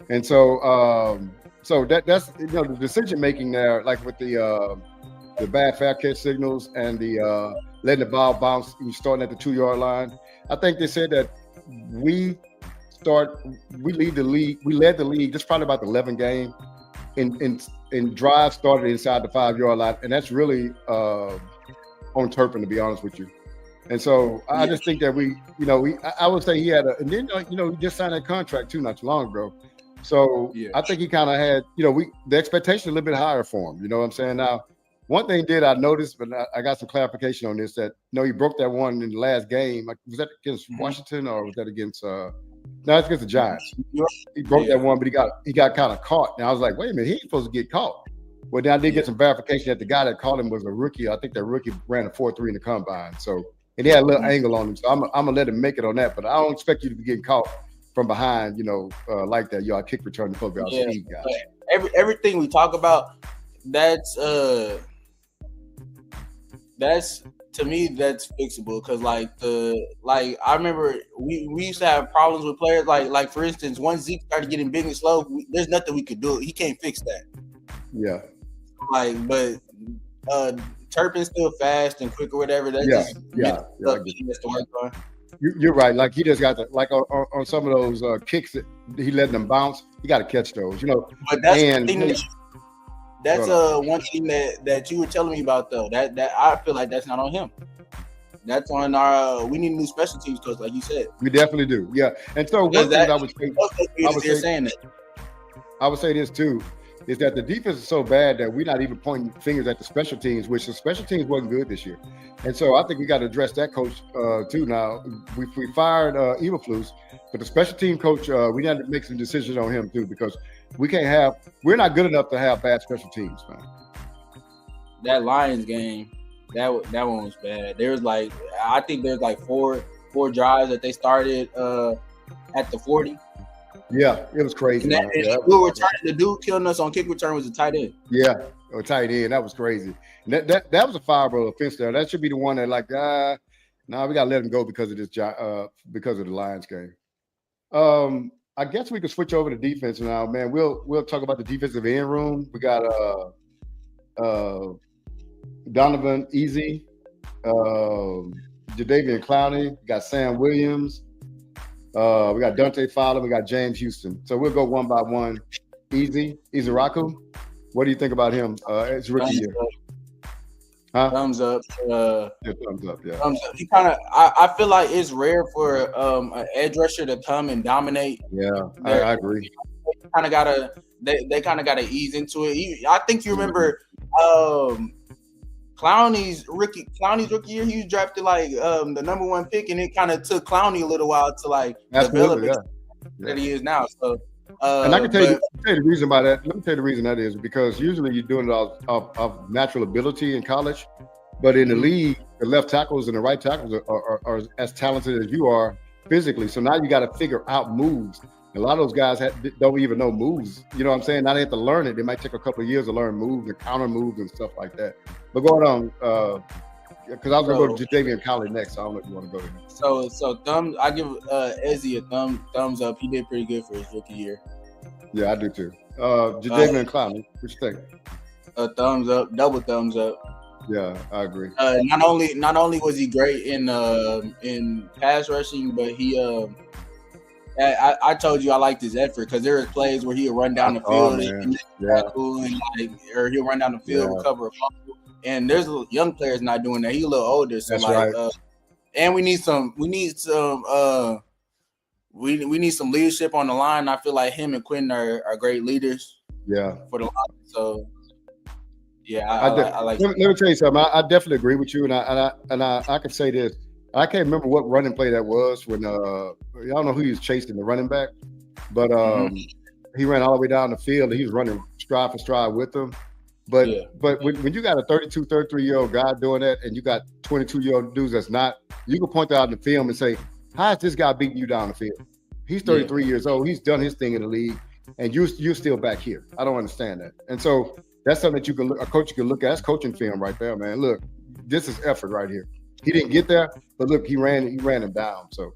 And so so that's the decision making there, like with the bad fair catch signals and the letting the ball bounce and starting at the 2-yard line. I think they said that we led the league just probably about the 11th game in drive started inside the 5-yard line, and that's really on Turpin, to be honest with you. And so I just think that I would say he had and then he just signed that contract too not too long ago. So I think he kind of had the expectation a little bit higher for him. You know what I'm saying? Now, one thing I noticed, but I got some clarification on this, that he broke that one in the last game. Like, was that against Washington or was that against no, it's against the Giants. He broke that one, but he got kind of caught. And I was like, wait a minute, he ain't supposed to get caught. Well, then I did get some verification that the guy that caught him was a rookie. I think that rookie ran a 4.3 in the combine. So, and he had a little angle on him. So I'm gonna let him make it on that. But I don't expect you to be getting caught from behind, like that. You're a kick return to football speed guy. Everything we talk about, that's to me that's fixable because I remember we used to have problems with players like for instance, once Zeke started getting big and slow, there's nothing we could do. He can't fix that. Yeah. But Turpin's still fast and quick or whatever. That's to work on. You're right. Like he just got on some of those kicks that he let them bounce. He got to catch those, But that's the thing that's one thing that you were telling me about though. That I feel like that's not on him. That's on our. We need a new special teams coach, like you said. We definitely do. Yeah. And so one thing I would say this too is that the defense is so bad that we're not even pointing fingers at the special teams, which the special teams wasn't good this year. And so I think we got to address that coach too. Now we fired Eberflus, but the special team coach, we got to make some decisions on him too, because we're not good enough to have bad special teams, man. That Lions game, that one was bad. I think there's four drives that they started at the 40. Yeah, it was crazy. The dude killing us on kick return was a tight end. Yeah, a tight end. That was crazy. And that was a fireable offense there. That should be the one that we gotta let him go because of this because of the Lions game. I guess we could switch over to defense now, man. We'll talk about the defensive end room. We got Donovan Easy, Jadeveon Clowney, got Sam Williams, We got Dante Fowler. We got James Houston. So we'll go one by one. Izaraku. What do you think about him? It's rookie year. Huh? Thumbs up. Yeah, thumbs up. Yeah. Thumbs up. He kind of. I feel like it's rare for an edge rusher to come and dominate. Yeah, I agree. They kind of gotta. They kind of gotta ease into it. I think you remember. Clowney's rookie year, he was drafted like the number 1 pick, and it kind of took Clowney a little while to like develop that he is now. So, and I can tell you the reason by that. Let me tell you the reason that is because usually you're doing it of natural ability in college, but in the league, the left tackles and the right tackles are as talented as you are physically. So now you got to figure out moves. A lot of those guys don't even know moves. You know what I'm saying? Now they have to learn it. It might take a couple of years to learn moves and counter moves and stuff like that. But going on, because I was going to go to Jadavian Colley next. So I don't know if you want to go there. So I give Ezzy a thumbs up. He did pretty good for his rookie year. Yeah, I do too. Jadavian Colley, what you think? A thumbs up, double thumbs up. Yeah, I agree. Not only was he great in pass rushing, but he I told you I liked his effort because there was plays where he'll run down the field or he'll run down the field, recover a fumble. And there's young players not doing that. He's a little older, so that's right. And we need some leadership on the line. I feel like him and Quentin are great leaders. Yeah, for the line. So yeah, I like. Let me tell you something. I definitely agree with you, and I can say this. I can't remember what running play that was when I don't know who he was chasing the running back, but he ran all the way down the field and he was running stride for stride with them. But when you got a 32, 33-year-old guy doing that and you got 22-year-old dudes that's not, you can point that out in the film and say, how is this guy beating you down the field? He's 33 years old. He's done his thing in the league, and you're still back here. I don't understand that. And so that's something that a coach can look at. That's coaching film right there, man. Look, this is effort right here. He didn't get there, but look, he ran him down. So,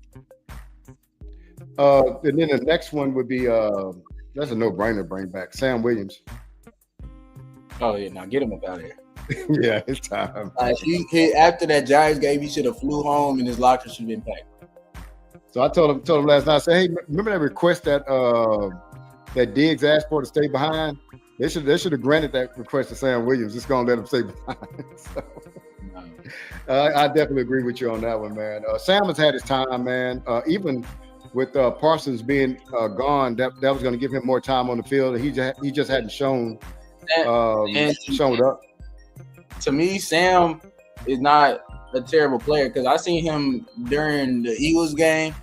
and then the next one would be that's a no-brainer. Bring back Sam Williams. Oh yeah, now get him up out of here. Yeah, it's time. After that Giants game, he should have flew home and his locker should have been packed. So I told him last night. I said, hey, remember that request that Diggs asked for to stay behind? They should have granted that request to Sam Williams. Just gonna let him stay behind. So. I definitely agree with you on that one, man. Sam has had his time, man. Even with Parsons being gone, that was going to give him more time on the field. He just hadn't shown up. To me, Sam is not a terrible player because I seen him during the Eagles game.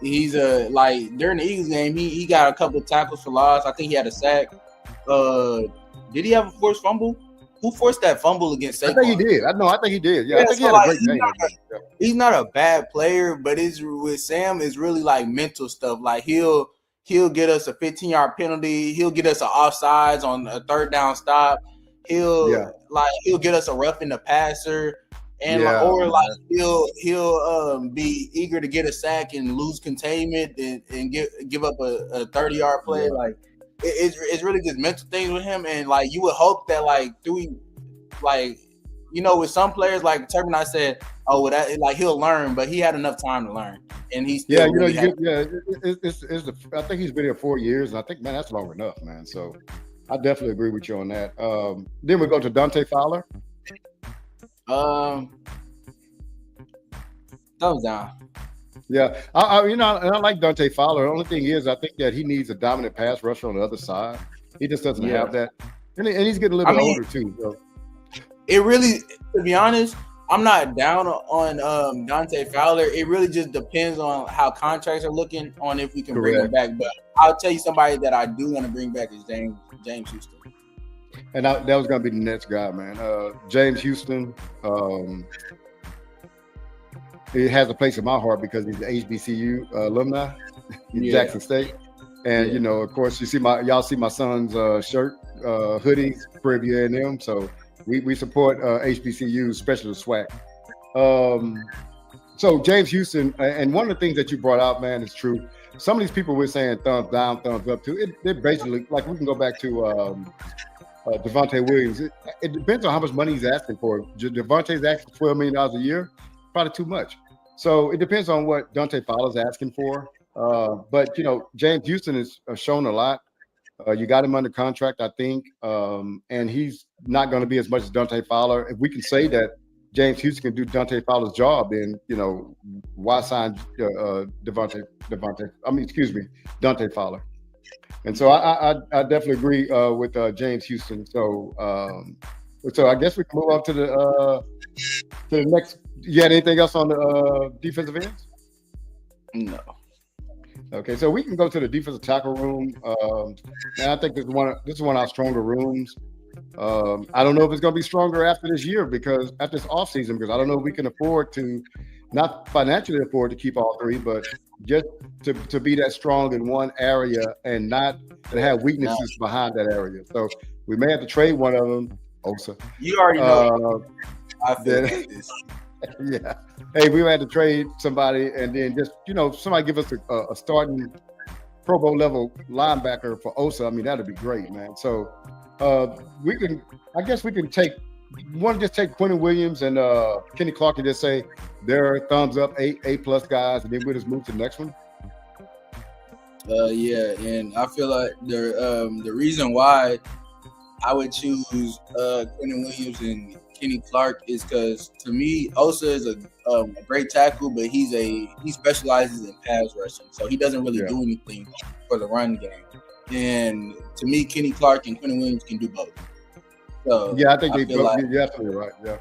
He's during the Eagles game, he got a couple of tackles for loss. I think he had a sack. Did he have a forced fumble? Who forced that fumble against Saquon? I think he did. I think he did. Yeah, I think he had a great game. He's not a bad player, but with Sam, it's really like mental stuff. Like he'll get us a 15-yard penalty. He'll get us an offsides on a third down stop. He'll get us a roughing the passer, and he'll be eager to get a sack and lose containment and give up a 30-yard play. Yeah. Like it's really just mental things with him, and like you would hope that with some players like Turbin, I said, he'll learn, but he had enough time to learn, and he's I think he's been here 4 years, and I think that's long enough, man. So I definitely agree with you on that. Then we go to Dante Fowler. Thumbs down. Yeah, I like Dante Fowler. The only thing is, I think that he needs a dominant pass rusher on the other side. He just doesn't have that, and he's getting a little bit older too. So. It really, to be honest, I'm not down on Dante Fowler. It really just depends on how contracts are looking on if we can bring him back. But I'll tell you somebody that I do want to bring back is James Houston. And that was going to be the next guy, man. James Houston. He has a place in my heart because he's an HBCU alumni in Jackson State. And, of course, y'all see my son's shirt, hoodies, Prairie View A&M. So we support HBCU, especially the SWAC. So James Houston, and one of the things that you brought out, man, is true. Some of these people were saying thumbs down, thumbs up too. They're basically, like we can go back to Devontae Williams. It depends on how much money he's asking for. Devontae's asking $12 million a year, probably too much. So it depends on what Dante Fowler's asking for. But James Houston has shown a lot. You got him under contract, I think, and he's not going to be as much as Dante Fowler. If we can say that James Houston can do Dante Fowler's job, then why sign Dante Fowler? And so I definitely agree with James Houston. So I guess we can move up to the next. You had anything else on the defensive ends? No. Okay, so we can go to the defensive tackle room. And I think this is one of our stronger rooms. I don't know if it's going to be stronger after this year after this offseason, because I don't know if we can afford to, not financially afford to keep all three, but just to be that strong in one area and not to have weaknesses behind that area. So we may have to trade one of them. Osa. You already know. I feel like this. Yeah. Hey, we had to trade somebody and then just, somebody give us a starting Pro Bowl level linebacker for Osa. I mean, that'd be great, man. So we can take Quentin Williams and Kenny Clark and just say they're thumbs up, A+ guys, and then we'll just move to the next one. Yeah, and I feel like the reason why I would choose Quentin Williams and Kenny Clark is because, to me, Osa is a great tackle, but he specializes in pass rushing, so he doesn't really do anything for the run game. And to me, Kenny Clark and Quentin Williams can do both. So yeah, I think you're absolutely right. Yeah,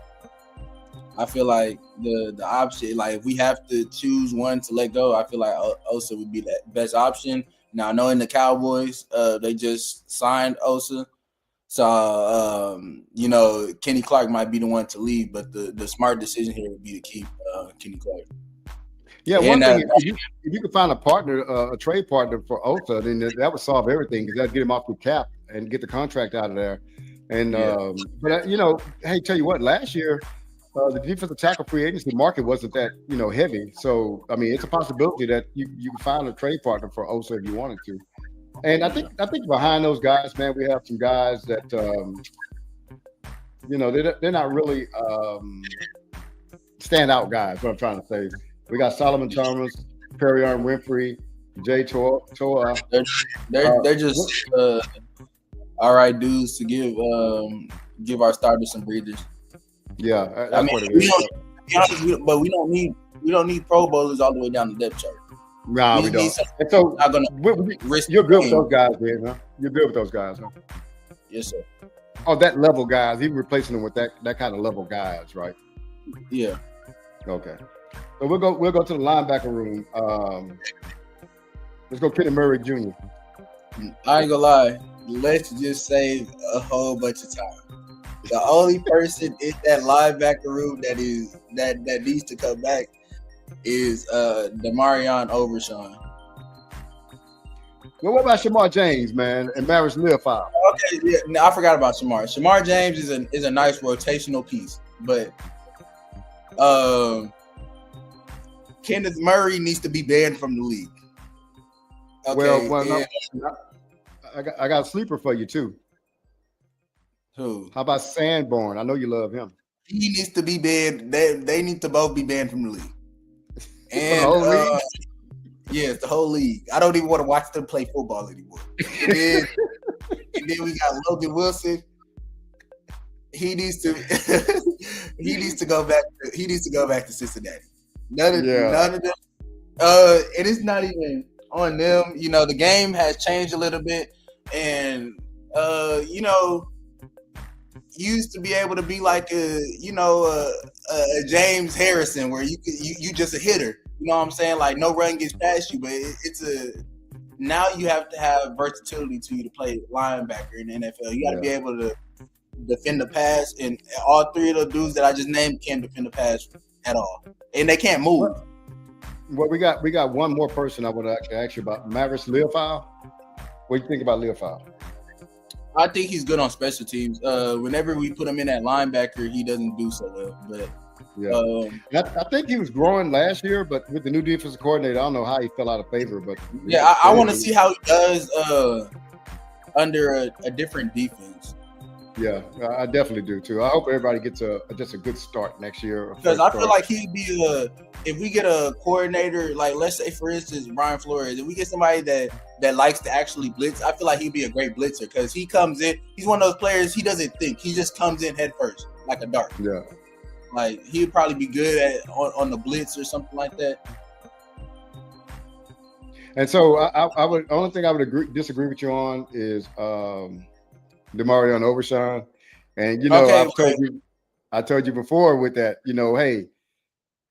I feel like the option, like if we have to choose one to let go, I feel like Osa would be that best option. Now, knowing the Cowboys, they just signed Osa. So, Kenny Clark might be the one to leave, but the smart decision here would be to keep Kenny Clark. Yeah, one thing, if you could find a trade partner for Osa, then that would solve everything, because that'd get him off the cap and get the contract out of there. And but hey, tell you what, last year the defensive tackle free agency market wasn't that heavy. So I mean, it's a possibility that you can find a trade partner for Osa if you wanted to. And I think behind those guys, man, we have some guys that they're not really standout guys. What I'm trying to say, we got Solomon Thomas, Perrion Winfrey, Jay Toa. They're just all right dudes to give our starters some breathers. Yeah, that's what it is. But we don't need Pro Bowlers all the way down the depth chart. Nah, we don't. And so you're good with those guys, man. Huh? You're good with those guys, huh? Yes, sir. Oh, that level guys. Even replacing them with that kind of level guys, right? Yeah. Okay. So we'll go to the linebacker room. Let's go, Kenny Murray Jr. I ain't gonna lie. Let's just save a whole bunch of time. The only person in that linebacker room that needs to come back is Demarion Overshawn. Well, what about Shamar James, man, and Maris Learfowl? Okay, yeah, no, I forgot about Shamar. Shamar James is a nice rotational piece, but Kenneth Murray needs to be banned from the league. Okay, no, I got a sleeper for you too. Who? How about Sanborn? I know you love him. He needs to be banned. They need to both be banned from the league. And the whole league? Yes, the whole league. I don't even want to watch them play football anymore. And then we got Logan Wilson. He needs to go back. He needs to go back to Cincinnati. None of them. And it's not even on them. The game has changed a little bit, and used to be able to be like a James Harrison, where you just a hitter. You know what I'm saying? Like no run gets past you, but now you have to have versatility to play linebacker in the NFL. You got to be able to defend the pass, and all three of the dudes that I just named can't defend the pass at all, and they can't move. Well, we got one more person I would actually ask you about, Maris Learfowl. What do you think about Learfowl? I think he's good on special teams. Whenever we put him in at linebacker, he doesn't do so well. But I think he was growing last year, but with the new defensive coordinator, I don't know how he fell out of favor. But I want to see how he does under a different defense. Yeah, I definitely do too. I hope everybody gets just a good start next year. Because I feel like he'd be if we get a coordinator, like let's say for instance Brian Flores, if we get somebody that likes to actually blitz, I feel like he'd be a great blitzer because he comes in, he's one of those players, he doesn't think, he just comes in head first like a dart. Yeah, like he'd probably be good at on the blitz or something like that. And so I would only thing I would disagree with you on is DeMarion Overshawn, and I told you before with that, hey,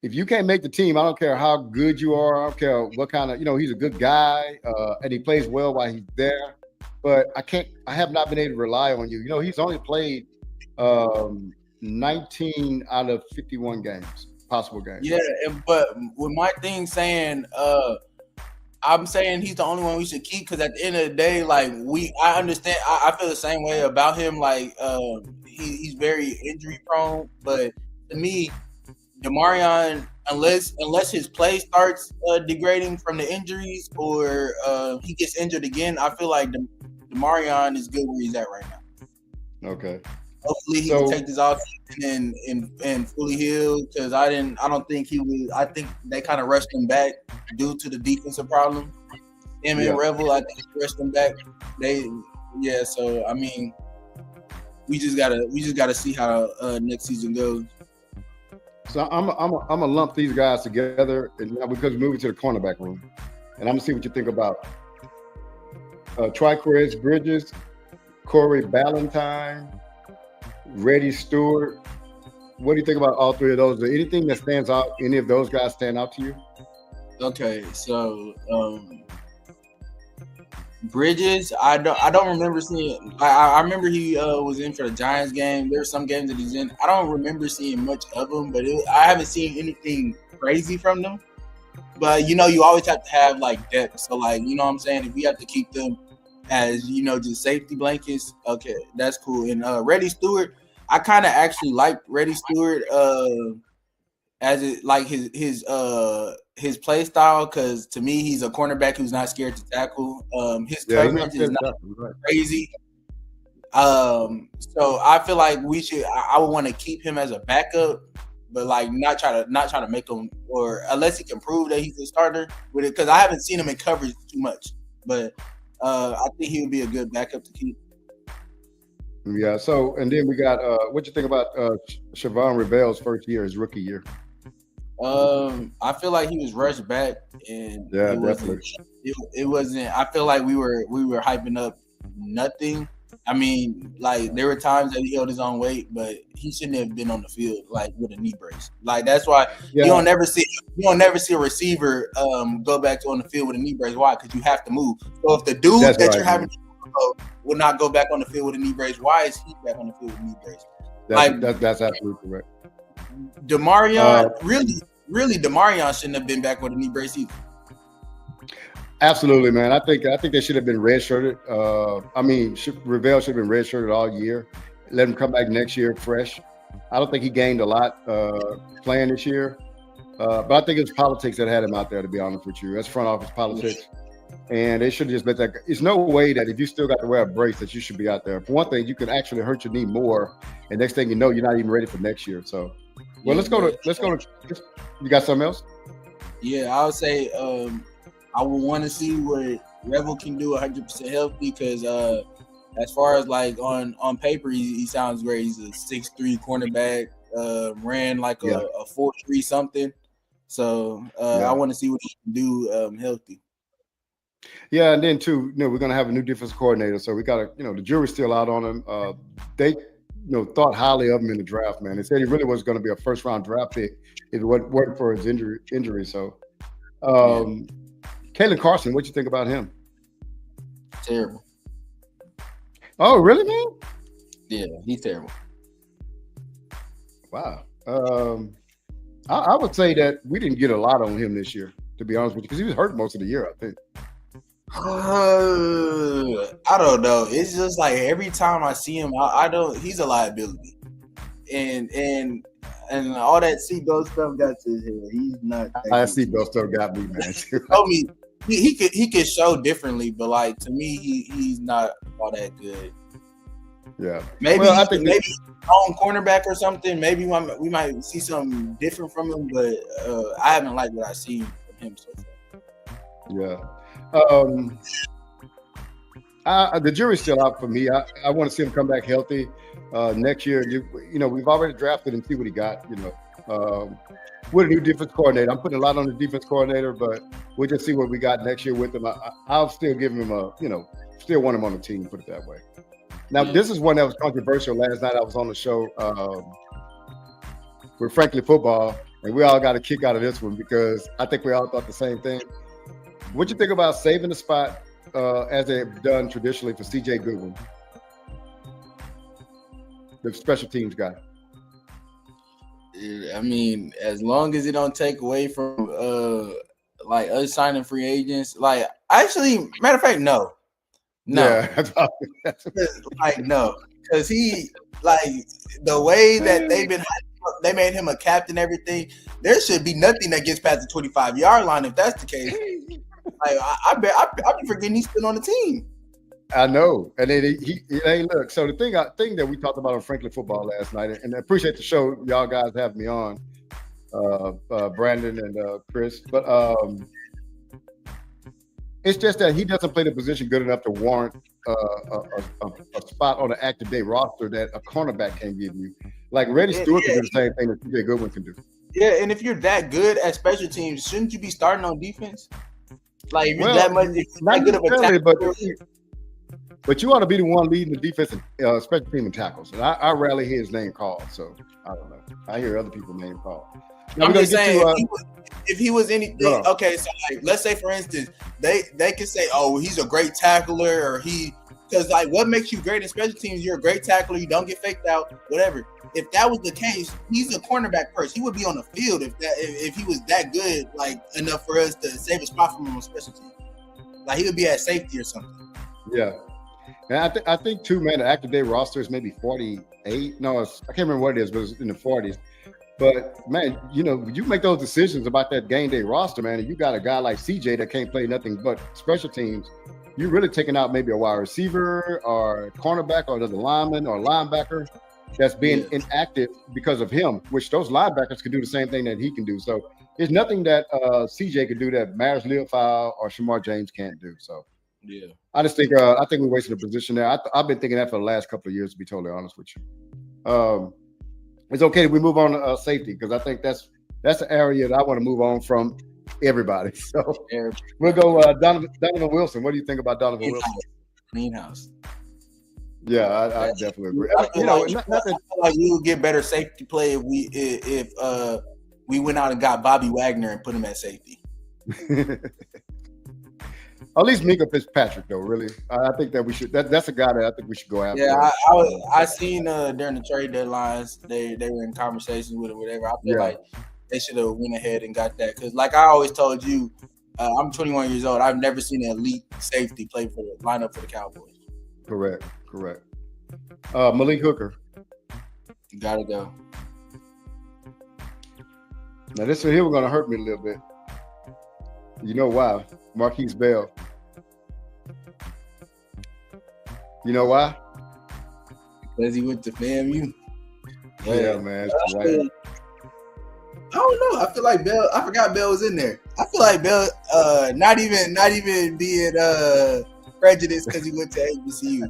if you can't make the team, I don't care how good you are. I don't care what kind of, he's a good guy and he plays well while he's there. But I have not been able to rely on you. He's only played 19 out of 51 games, possible games. Yeah, but with my thing saying, I'm saying he's the only one we should keep because at the end of the day, like I understand, I feel the same way about him. Like he's very injury prone, but to me, DeMarion, unless his play starts degrading from the injuries or he gets injured again, I feel like DeMarion is good where he's at right now. Okay. Hopefully he can take this off and fully heal because I don't think he was. I think they kind of rushed him back due to the defensive problem. Him and Revel, I think they rushed him back. So I mean, we just gotta see how next season goes. So I'm gonna lump these guys together, and because we're moving to the cornerback room, and I'm gonna see what you think about Triquez Bridges, Corey Ballantyne, Reddy Stewart. What do you think about all three of those? Is there anything that stands out? Any of those guys stand out to you? Okay, so Bridges, I don't remember seeing. I remember he was in for the Giants game. There's some games that he's in. I don't remember seeing much of him, but I haven't seen anything crazy from them. But you always have to have like depth. So like what I'm saying, if we have to keep them as just safety blankets, okay, that's cool. And Reddy Stewart, I kind of actually liked Reddy Stewart as it like his play style because to me he's a cornerback who's not scared to tackle. His coverage is not crazy. So I feel like we should. I would want to keep him as a backup, but like not try to make him, or unless he can prove that he's a starter with it, because I haven't seen him in coverage too much. But I think he would be a good backup to keep. Yeah. So and then we got what you think about Siobhan Rebel's first year, his rookie year? I feel like he was rushed back, and it wasn't. I feel like we were hyping up nothing. I mean, like there were times that he held his own weight, but he shouldn't have been on the field like with a knee brace. Like that's why you don't never see a receiver go back on the field with a knee brace. Why? Because you have to move. So if the dude you're having will not go back on the field with a knee brace, why is he back on the field with a knee brace? That's absolutely correct. DeMarion, really, DeMarion shouldn't have been back with a knee brace either. Absolutely, man. I think they should have been redshirted. Revell should have been redshirted all year. Let him come back next year fresh. I don't think he gained a lot playing this year. But I think it was politics that had him out there, to be honest with you. That's front office politics. And they should have just let that go. There's no way that if you still got to wear a brace that you should be out there. For one thing, you could actually hurt your knee more. And next thing you know, you're not even ready for next year. So, let's go to. You got something else? Yeah, I would say I would want to see what Revel can do 100% healthy because as far as like on paper, he sounds great. He's a 6'3" cornerback, ran like a 4'3" something. So I want to see what he can do healthy. Yeah, and then too, we're gonna have a new defensive coordinator, so we gotta, the jury's still out on him. They, thought highly of him in the draft, man. They said he really was going to be a first-round draft pick if it wasn't for his injury. So, Kalen Carson, what you think about him? Terrible. Oh, really, man? Yeah, he's terrible. Wow. I would say that we didn't get a lot on him this year, to be honest with you, because he was hurt most of the year, I think. I don't know. It's just like every time I see him, I don't. He's a liability, and all that seatbelt stuff got to his head. He's not. That seatbelt stuff got me, man. I mean, he could show differently, but like to me, he's not all that good. Yeah. Maybe Well, I think maybe on cornerback or something. Maybe we might see something different from him, but I haven't liked what I've seen from him so far. Yeah. The jury's still out for me. I want to see him come back healthy next year. We've already drafted and see what he got. With a new defense coordinator, I'm putting a lot on the defense coordinator, but we'll just see what we got next year with him. I'll still give him still want him on the team. Put it that way. Now, this is one that was controversial last night. I was on the show with Frankly Football, and we all got a kick out of this one because I think we all thought the same thing. What you think about saving the spot as they've done traditionally for C.J. Goodwin, the special teams guy? I mean, as long as it don't take away from like us signing free agents, like actually, matter of fact, no. Yeah. Like no, because he like the way that they made him a captain, everything. There should be nothing that gets past the 25-yard line if that's the case. Like I bet I'd be forgetting he's still on the team. I know, and then he look. So the thing that we talked about on Franklin Football last night, and I appreciate the show y'all guys have me on, Brandon and Chris, but it's just that he doesn't play the position good enough to warrant a spot on the active day roster that a cornerback can give you. Like Reddy Stewart can do the same thing that C.J. Goodwin can do. Yeah, and if you're that good at special teams, shouldn't you be starting on defense? Like if you're that much, not good of a tackle. But you ought to be the one leading the defense and special team and tackles. And I rarely hear his name called, so I don't know. I hear other people's name called. Now, I'm just saying, if he was anything, okay. So like, let's say for instance, they can say, oh, he's a great tackler, or because like, what makes you great in special teams? You're a great tackler. You don't get faked out, whatever. If that was the case, he's a cornerback person. He would be on the field if he was that good, like enough for us to save a spot from him on special teams. Like he would be at safety or something. Yeah. And I think too, man, the active day roster is maybe 48. No, I can't remember what it is, but it's in the 40s. But man, you make those decisions about that game day roster, man, and you got a guy like CJ that can't play nothing but special teams. You're really taking out maybe a wide receiver or a cornerback or another lineman or linebacker that's being inactive because of him, which those linebackers can do the same thing that he can do. So there's nothing that CJ can do that Maris Leofow or Shamar James can't do. So yeah, I just think we wasted a position there. I've been thinking that for the last couple of years, to be totally honest with you. It's okay if we move on to safety because I think that's the area that I want to move on from everybody. So we'll go Donovan Wilson. What do you think about Donovan Wilson? Clean house. Yeah, I definitely agree. I feel like we would get better safety play if we went out and got Bobby Wagner and put him at safety. At least Minka Fitzpatrick, though. Really, I think that we should. That's a guy that I think we should go after. Yeah, I seen during the trade deadlines they were in conversations with it, whatever. I feel like they should have went ahead and got that because, like I always told you, I'm 21 years old. I've never seen an elite safety play for the lineup for the Cowboys. Correct. Malik Hooker. Gotta go. Now this one here was gonna hurt me a little bit. You know why? Marquise Bell. You know why? Because he went to FAMU. Yeah, man. I don't know. I feel like Bell. I forgot Bell was in there. I feel like Bell, not even being prejudiced because he went to HBCU.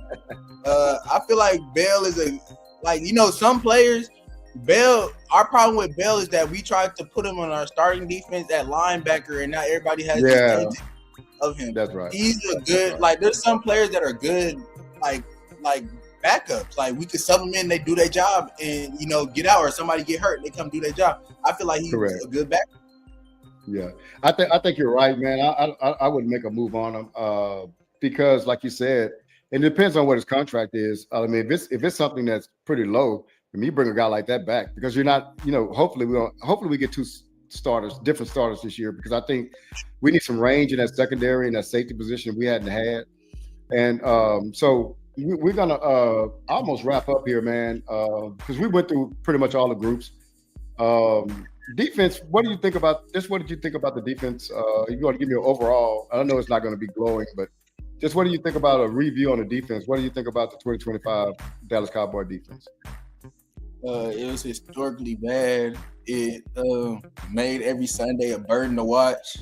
I feel like Bell is some players. Bell, our problem with Bell is that we tried to put him on our starting defense at linebacker, and now everybody has this image of him. That's right. He's a good there's some players that are good like backups. Like we could sub them in, they do their job, and get out, or somebody get hurt, they come do their job. I feel like he's a good backup. Yeah, I think you're right, man. I would make a move on him because, like you said, it depends on what his contract is. I mean, if it's something that's pretty low. And you bring a guy like that back because you're not, hopefully we get different starters this year because I think we need some range in that secondary and that safety position we hadn't had. And so we're going to almost wrap up here, man, because we went through pretty much all the groups. Defense, what do you think about this? What did you think about the defense? You want to give me an overall? I know it's not going to be glowing, but Just what do you think about a review on the defense? What do you think about the 2025 Dallas Cowboy defense? It was historically bad. It made every Sunday a burden to watch.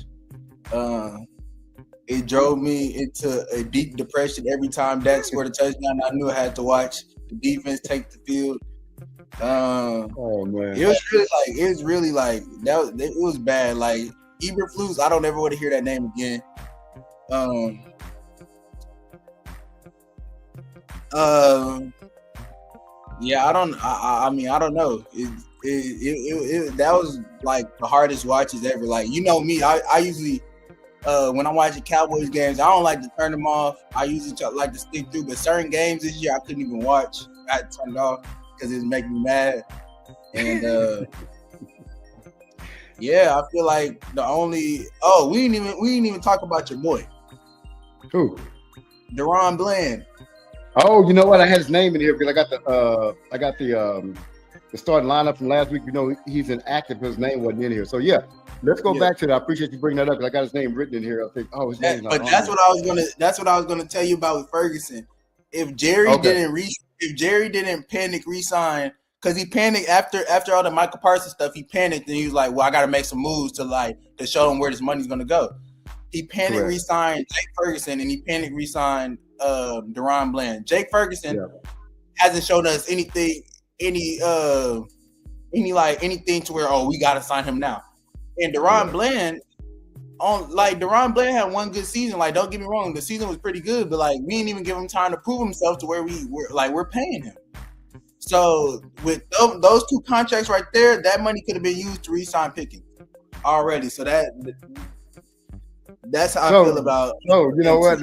It drove me into a deep depression every time Dak scored a touchdown. I knew I had to watch the defense take the field. Oh man, it was really like that. It was bad. Like Eberflus, I don't ever want to hear that name again. Yeah, I don't. I mean, I don't know. That was like the hardest watches ever. Like, you know me, I usually when I'm watching Cowboys games, I don't like to turn them off. I usually like to stick through. But certain games this year, I couldn't even watch. I had to turn it off because it was making me mad. And yeah, I feel like the only we didn't even talk about your boy. Who? DaRon Bland. Oh, you know what? I had his name in here because I got the starting lineup from last week. You know, he's inactive because his name wasn't in here. So yeah, let's go back to that. I appreciate you bringing that up because I got his name written in here. I think, his name. But that's what I was gonna tell you about with Ferguson. If Jerry didn't panic resign, because he panicked after all the Michael Parsons stuff, he panicked and he was like, "Well, I got to make some moves to show him where this money's gonna go." He panicked re-signed Jake Ferguson and he panicked re-signed DaRon Bland. Jake Ferguson hasn't shown us anything to where we gotta sign him now. And DaRon Bland DaRon Bland had one good season. Like, don't get me wrong, the season was pretty good, but like we didn't even give him time to prove himself to where we're paying him. So with those two contracts right there, that money could have been used to re-sign Pickens already. So that's how I feel about. No, you know what?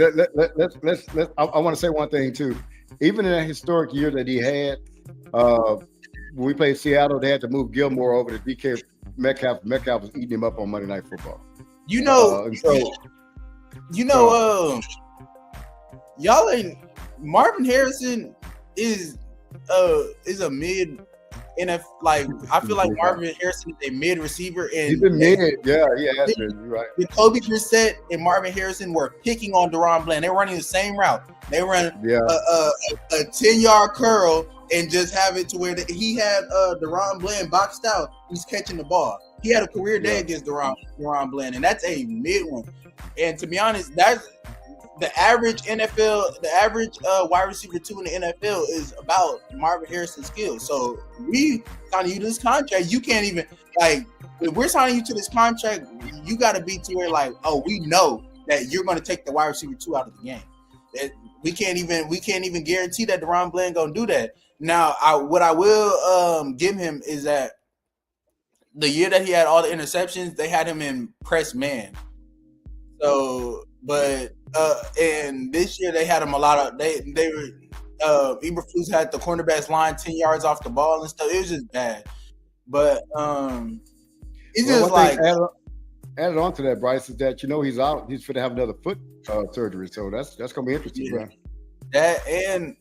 Let's. I want to say one thing too. Even in that historic year that he had, when we played Seattle, they had to move Gilmore over to DK Metcalf. Metcalf was eating him up on Monday Night Football. Y'all ain't. Marvin Harrison is a mid. Like, I feel like Marvin Harrison is a mid receiver, and he's been mid. Yeah, he has been. You're right. Jacoby Brissett and Marvin Harrison were picking on DaRon Bland. They were running the same route. They ran a 10-yard curl and just have it to where he had DaRon Bland boxed out. He's catching the ball. He had a career day against DaRon Bland, and that's a mid one. And to be honest, that's the average wide receiver 2 in the NFL is about Marvin Harrison's skills. So we signing you to this contract. You can't even, like, if we're signing you to this contract, you got to be to where, like, we know that you're going to take the wide receiver 2 out of the game. We can't even guarantee that DaRon Bland going to do that. Now, what I will give him is that the year that he had all the interceptions, they had him in press man. So, but and this year they had him a lot of they were Eberflus had the cornerbacks line 10 yards off the ball and stuff. It was just bad. But it's just like added on to that, Bryce, is that he's out. He's going to have another foot surgery, so that's going to be interesting, man. That, and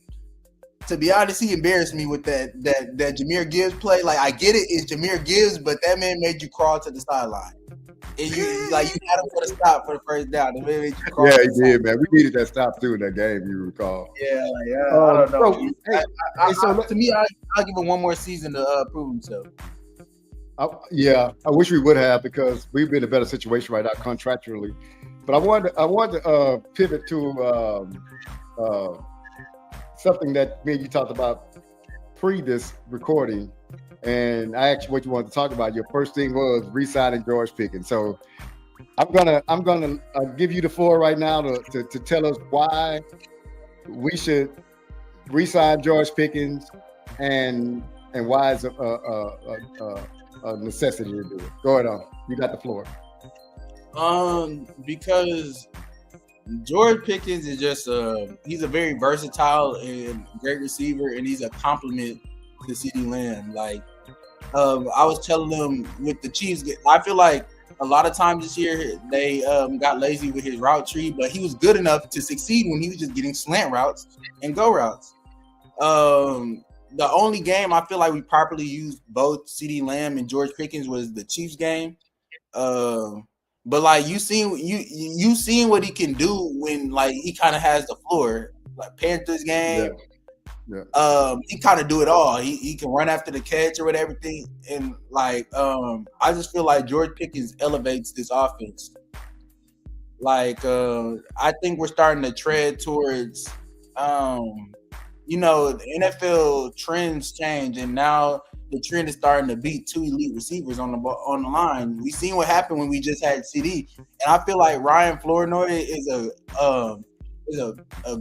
to be honest, he embarrassed me with that Jahmyr Gibbs play. Like, I get it, it's Jahmyr Gibbs, but that man made you crawl to the sideline. And you had him for the stop for the first down. Yeah, he did, man. We needed that stop too in that game, you recall. Yeah, I don't know. To me, I'll give him one more season to prove himself. I wish we would have, because we'd be in a better situation right now contractually. But I wanted to pivot to something that me and you talked about pre this recording. And I asked you what you wanted to talk about. Your first thing was re-signing George Pickens. So I'm gonna give you the floor right now to tell us why we should re-sign George Pickens and why it's a necessity to do it. Go ahead on. You got the floor. Because George Pickens is just he's a very versatile and great receiver, and he's a compliment to CeeDee Lamb. Like, I was telling them with the Chiefs, I feel like a lot of times this year they got lazy with his route tree, but he was good enough to succeed when he was just getting slant routes and go routes. The only game I feel like we properly used both CeeDee Lamb and George Pickens was the Chiefs game. But like you seen what he can do when like he kind of has the floor. Like Panthers game, he kind of do it all. He can run after the catch or whatever everything, and like I just feel like George Pickens elevates this offense. Like I think we're starting to tread towards the NFL trends change, and now the trend is starting to beat two elite receivers on the line. We seen what happened when we just had CD, and I feel like Ryan Flournoy is a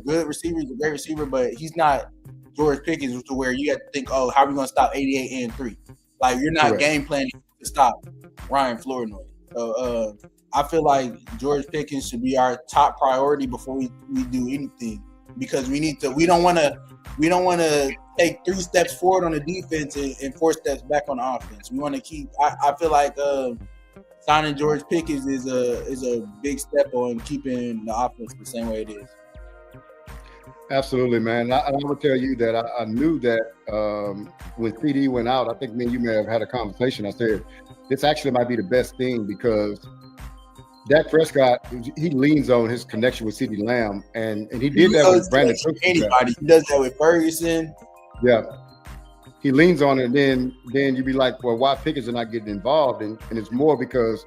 good receiver. He's a great receiver, but he's not George Pickens to where you have to think, oh, how are we going to stop 88-3? Like you're not game planning to stop Ryan Flournoy. So I feel like George Pickens should be our top priority before we do anything, because we don't want to take 3 steps forward on the defense and 4 steps back on the offense. We want to keep. I feel like signing George Pickens is a big step on keeping the offense the same way it is. Absolutely, man. I will tell you that I knew that when CD went out, I think me and you may have had a conversation. I said, this actually might be the best thing, because Dak Prescott, he leans on his connection with CeeDee Lamb, and he did that with Brandon Cooks. Anybody. He does that with Ferguson. Yeah. He leans on it, and then you'd be like, well, why Pickens are not getting involved? And it's more because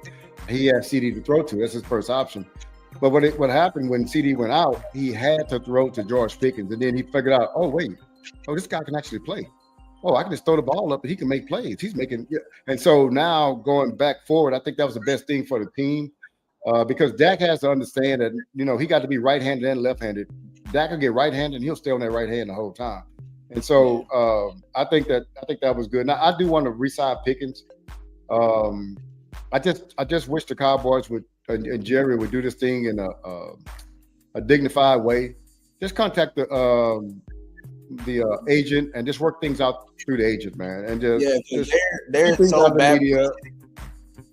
he has CD to throw to. That's his first option. But what happened when CD went out, he had to throw to George Pickens, and then he figured out, this guy can actually play. Oh, I can just throw the ball up and he can make plays. He's making, and so now going back forward, I think that was the best thing for the team, because Dak has to understand that he got to be right-handed and left-handed. Dak will get right-handed and he'll stay on that right hand the whole time. And so I think that was good. Now I do want to re-sign Pickens. I just wish the Cowboys would and Jerry would do this thing in a dignified way. Just contact the agent and just work things out through the agent, man. And just they're so bad.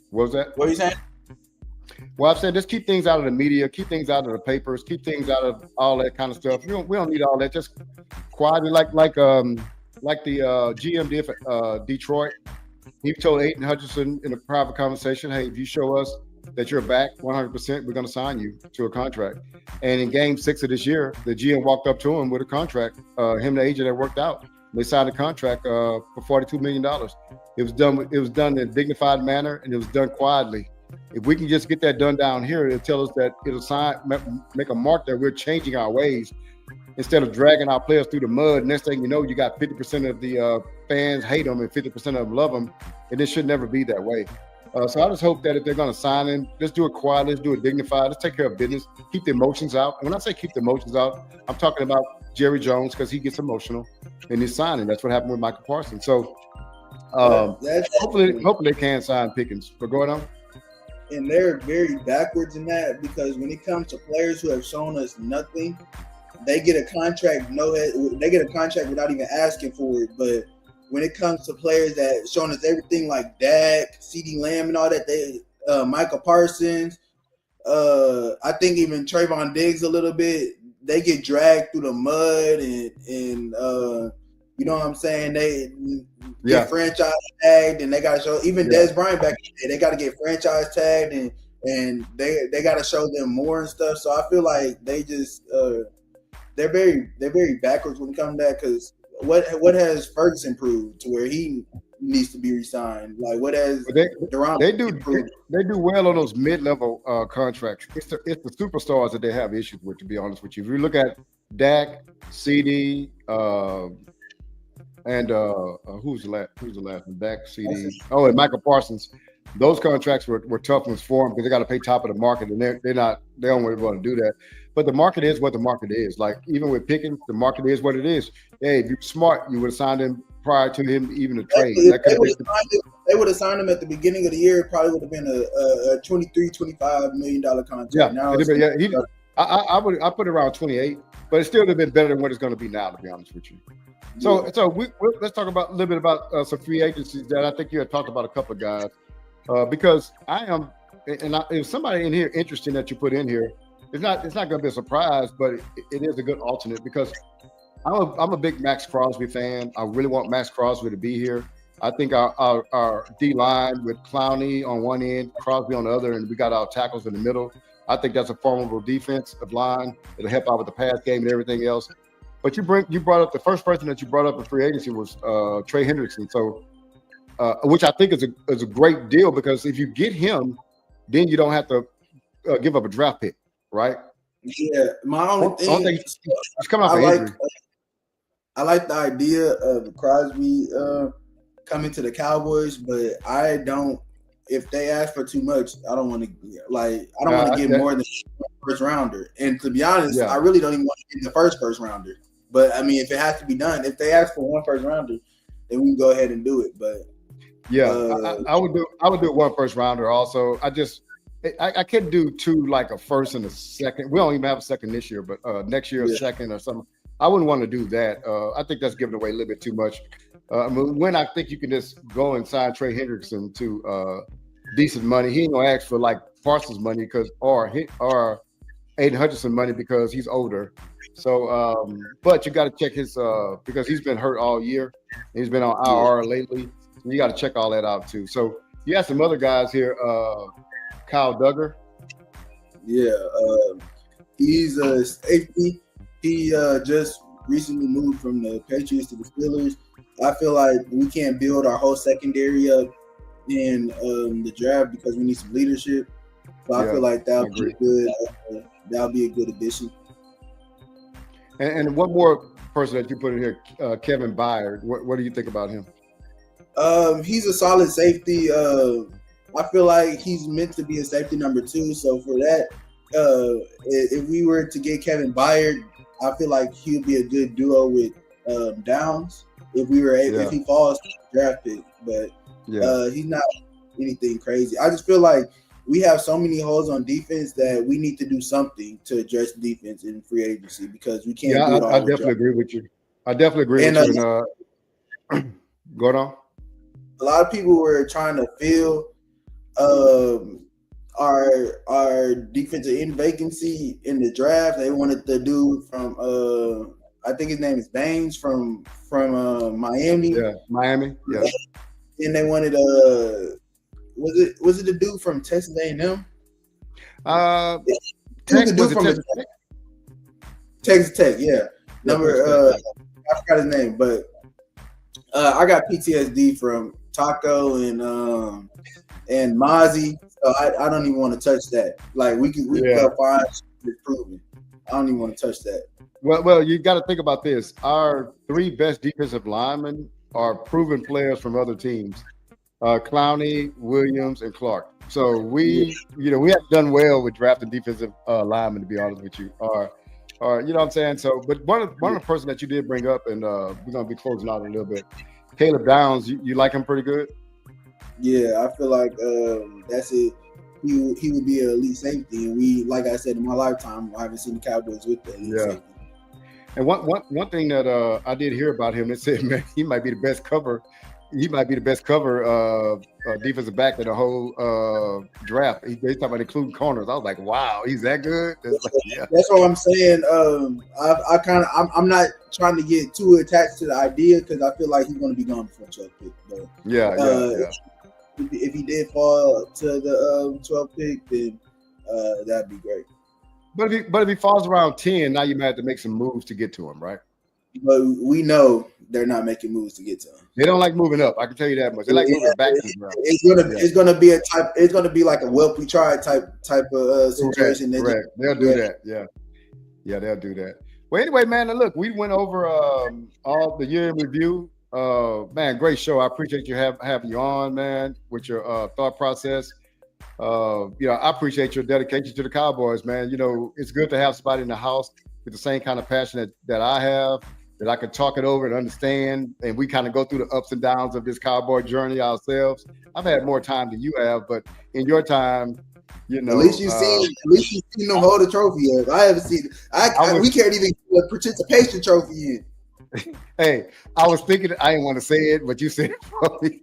What was that? What are you saying? Well, I've said just keep things out of the media, keep things out of the papers, keep things out of all that kind of stuff. We don't need all that. Just quietly, like the GM did for Detroit. He told Aiden Hutchinson in a private conversation, "Hey, if you show us that you're back 100%, we're going to sign you to a contract." And in Game 6 of this year, the GM walked up to him with a contract. Him and the agent had worked out. They signed a contract for $42 million. It was done in a dignified manner, and it was done quietly. If we can just get that done down here, it'll tell us that make a mark that we're changing our ways instead of dragging our players through the mud. Next thing you know, you got 50% of the fans hate them and 50% of them love them, and it should never be that way. So I just hope that if they're going to sign in, let's do it quietly, let's do it dignified, let's take care of business, keep the emotions out. And when I say keep the emotions out, I'm talking about Jerry Jones, because he gets emotional in his signing. That's what happened with Michael Parsons. So hopefully they can sign Pickens. But going on. And they're very backwards in that, because when it comes to players who have shown us nothing, they get a contract. They get a contract without even asking for it. But when it comes to players that shown us everything, like Dak, CeeDee Lamb, and all that, Michael Parsons, I think even Trayvon Diggs a little bit, they get dragged through the mud, and you know what I'm saying? They get franchise tagged, and they got to show. Even Dez Bryant back in the day, they got to get franchise tagged, and they got to show them more and stuff. So I feel like they just they're very backwards when it comes to that. Because what has Ferguson proved to where he needs to be re-signed? Like what has they do well on those mid-level contracts. It's the superstars that they have issues with, to be honest with you. If you look at Dak, CD, and who's the last one? Dak, CD. Oh, and Michael Parsons. Those contracts were tough ones for them because they got to pay top of the market, and they don't really want to do that. But the market is what the market is. Like even with Pickens, the market is what it is. Hey, if you're smart, you would have signed him prior to him even a trade. They would have signed him at the beginning of the year. It probably would have been a $23-25 million contract. Yeah, now I put it around 28, but it still would have been better than what it's going to be now, to be honest with you. So let's talk about a little bit about some free agencies that I think you had talked about a couple of guys, because if somebody in here interesting that you put in here, it's not going to be a surprise, but it is a good alternate because I'm a big Max Crosby fan. I really want Max Crosby to be here. I think our D line with Clowney on one end, Crosby on the other, and we got our tackles in the middle. I think that's a formidable defensive line. It'll help out with the pass game and everything else. But you brought up the first person that you brought up in free agency was Trey Hendrickson. So, which I think is a great deal, because if you get him, then you don't have to give up a draft pick, right? Yeah, my only thing he's coming off an injury. I like the idea of Crosby coming to the Cowboys, but I don't. If they ask for too much, I don't want to want to get more than first rounder. And to be honest, I really don't even want to get the first rounder. But I mean, if it has to be done, if they ask for one first rounder, then we can go ahead and do it. But I would do one first rounder also. I can't do two, like a first and a second. We don't even have a second this year, but next year a second or something. I wouldn't want to do that. I think that's giving away a little bit too much. When I think you can just go and sign Trey Hendrickson to decent money. He ain't gonna ask for like Parsons money or Aiden Hutchinson money because he's older. So, but you got to check his because he's been hurt all year. He's been on IR lately. So you got to check all that out too. So you have some other guys here. Kyle Duggar. Yeah, he's a safety. He just recently moved from the Patriots to the Steelers. I feel like we can't build our whole secondary up in the draft because we need some leadership. But I feel like that'll be a good addition. And one more person that you put in here, Kevin Byard. What do you think about him? He's a solid safety. I feel like he's meant to be a safety number 2. So for that, if we were to get Kevin Byard, I feel like he'll be a good duo with Downs if he falls to the draft pick. But he's not anything crazy. I just feel like we have so many holes on defense that we need to do something to address defense in free agency because we can't do it all. I definitely agree with you. Going on. A lot of people were trying to fill our defensive end vacancy in the draft. They wanted the dude from I think his name is Baines from Miami. Yeah, Miami. Yeah. And they wanted was it the dude from Texas A&M? Texas Tech, yeah. I forgot his name, but I got PTSD from Taco and Mozzie, so I don't even want to touch that. Like we can find it proven. I don't even want to touch that. Well, you got to think about this. Our 3 best defensive linemen are proven players from other teams: Clowney, Williams, and Clark. So we have done well with drafting defensive linemen, to be honest with you. Or you know what I'm saying. So, but one of the person that you did bring up, and we're gonna be closing out a little bit. Caleb Downs, you like him pretty good? Yeah, I feel like that's it. He would be an elite safety, and we, like I said, in my lifetime, I haven't seen the Cowboys with the elite safety. And one thing that I did hear about him, they said, man, he might be the best cover. He might be the best cover defensive back in the whole draft. They talking about including corners. I was like, wow, he's that good. That's what I'm saying. I'm not trying to get too attached to the idea because I feel like he's going to be gone before 12th pick. But, if he did fall to the 12th pick, then that'd be great. But if he falls around 10, now you might have to make some moves to get to him, right? But we know they're not making moves to get to him. They don't like moving up. I can tell you that much. They like moving back to the ground. It's gonna be a type. It's gonna be like a "well, we tried" type of situation. Correct. They'll do that. Yeah, they'll do that. Well, anyway, man. Look, we went over all the year in review. Man, great show. I appreciate you having you on, man, with your thought process. I appreciate your dedication to the Cowboys, man. It's good to have somebody in the house with the same kind of passion that I have, that I can talk it over and understand, and we kind of go through the ups and downs of this Cowboy journey ourselves. I've had more time than you have, but in your time, at least you've seen them hold a trophy up. I haven't seen it. We can't even get a participation trophy in. Hey, I was thinking, I didn't want to say it, but you said it for me.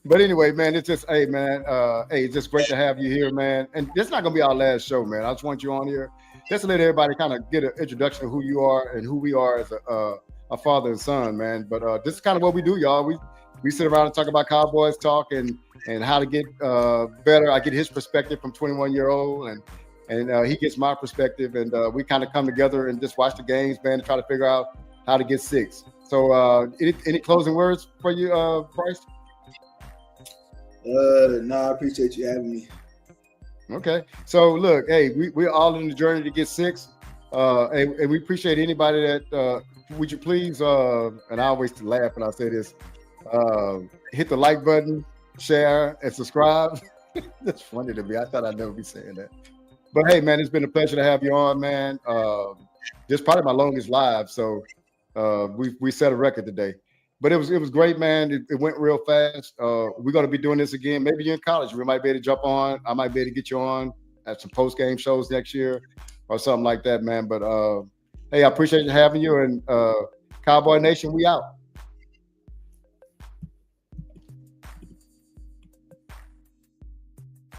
But anyway, man, it's just, it's just great to have you here, man. And this is not going to be our last show, man. I just want you on here just to let everybody kind of get an introduction of who you are and who we are as a father and son, man. But this is kind of what we do, y'all. we sit around and talk about Cowboys talk and how to get better. I get his perspective from 21-year-old, and he gets my perspective, and we kind of come together and just watch the games, man, and try to figure out how to get 6. So, any closing words for you, Bryce? No, I appreciate you having me. Okay. So, look, hey, we're all in the journey to get 6. And we appreciate anybody that, would you please, and I always laugh when I say this, hit the like button, share, and subscribe. That's funny to me. I thought I'd never be saying that. But hey, man, it's been a pleasure to have you on, man. This is probably my longest live, so we set a record today. But it was great, man. It went real fast. We're going to be doing this again. Maybe you're in college. We might be able to jump on. I might be able to get you on at some post-game shows next year or something like that, man. But, hey, I appreciate you having you. And Cowboy Nation, we out.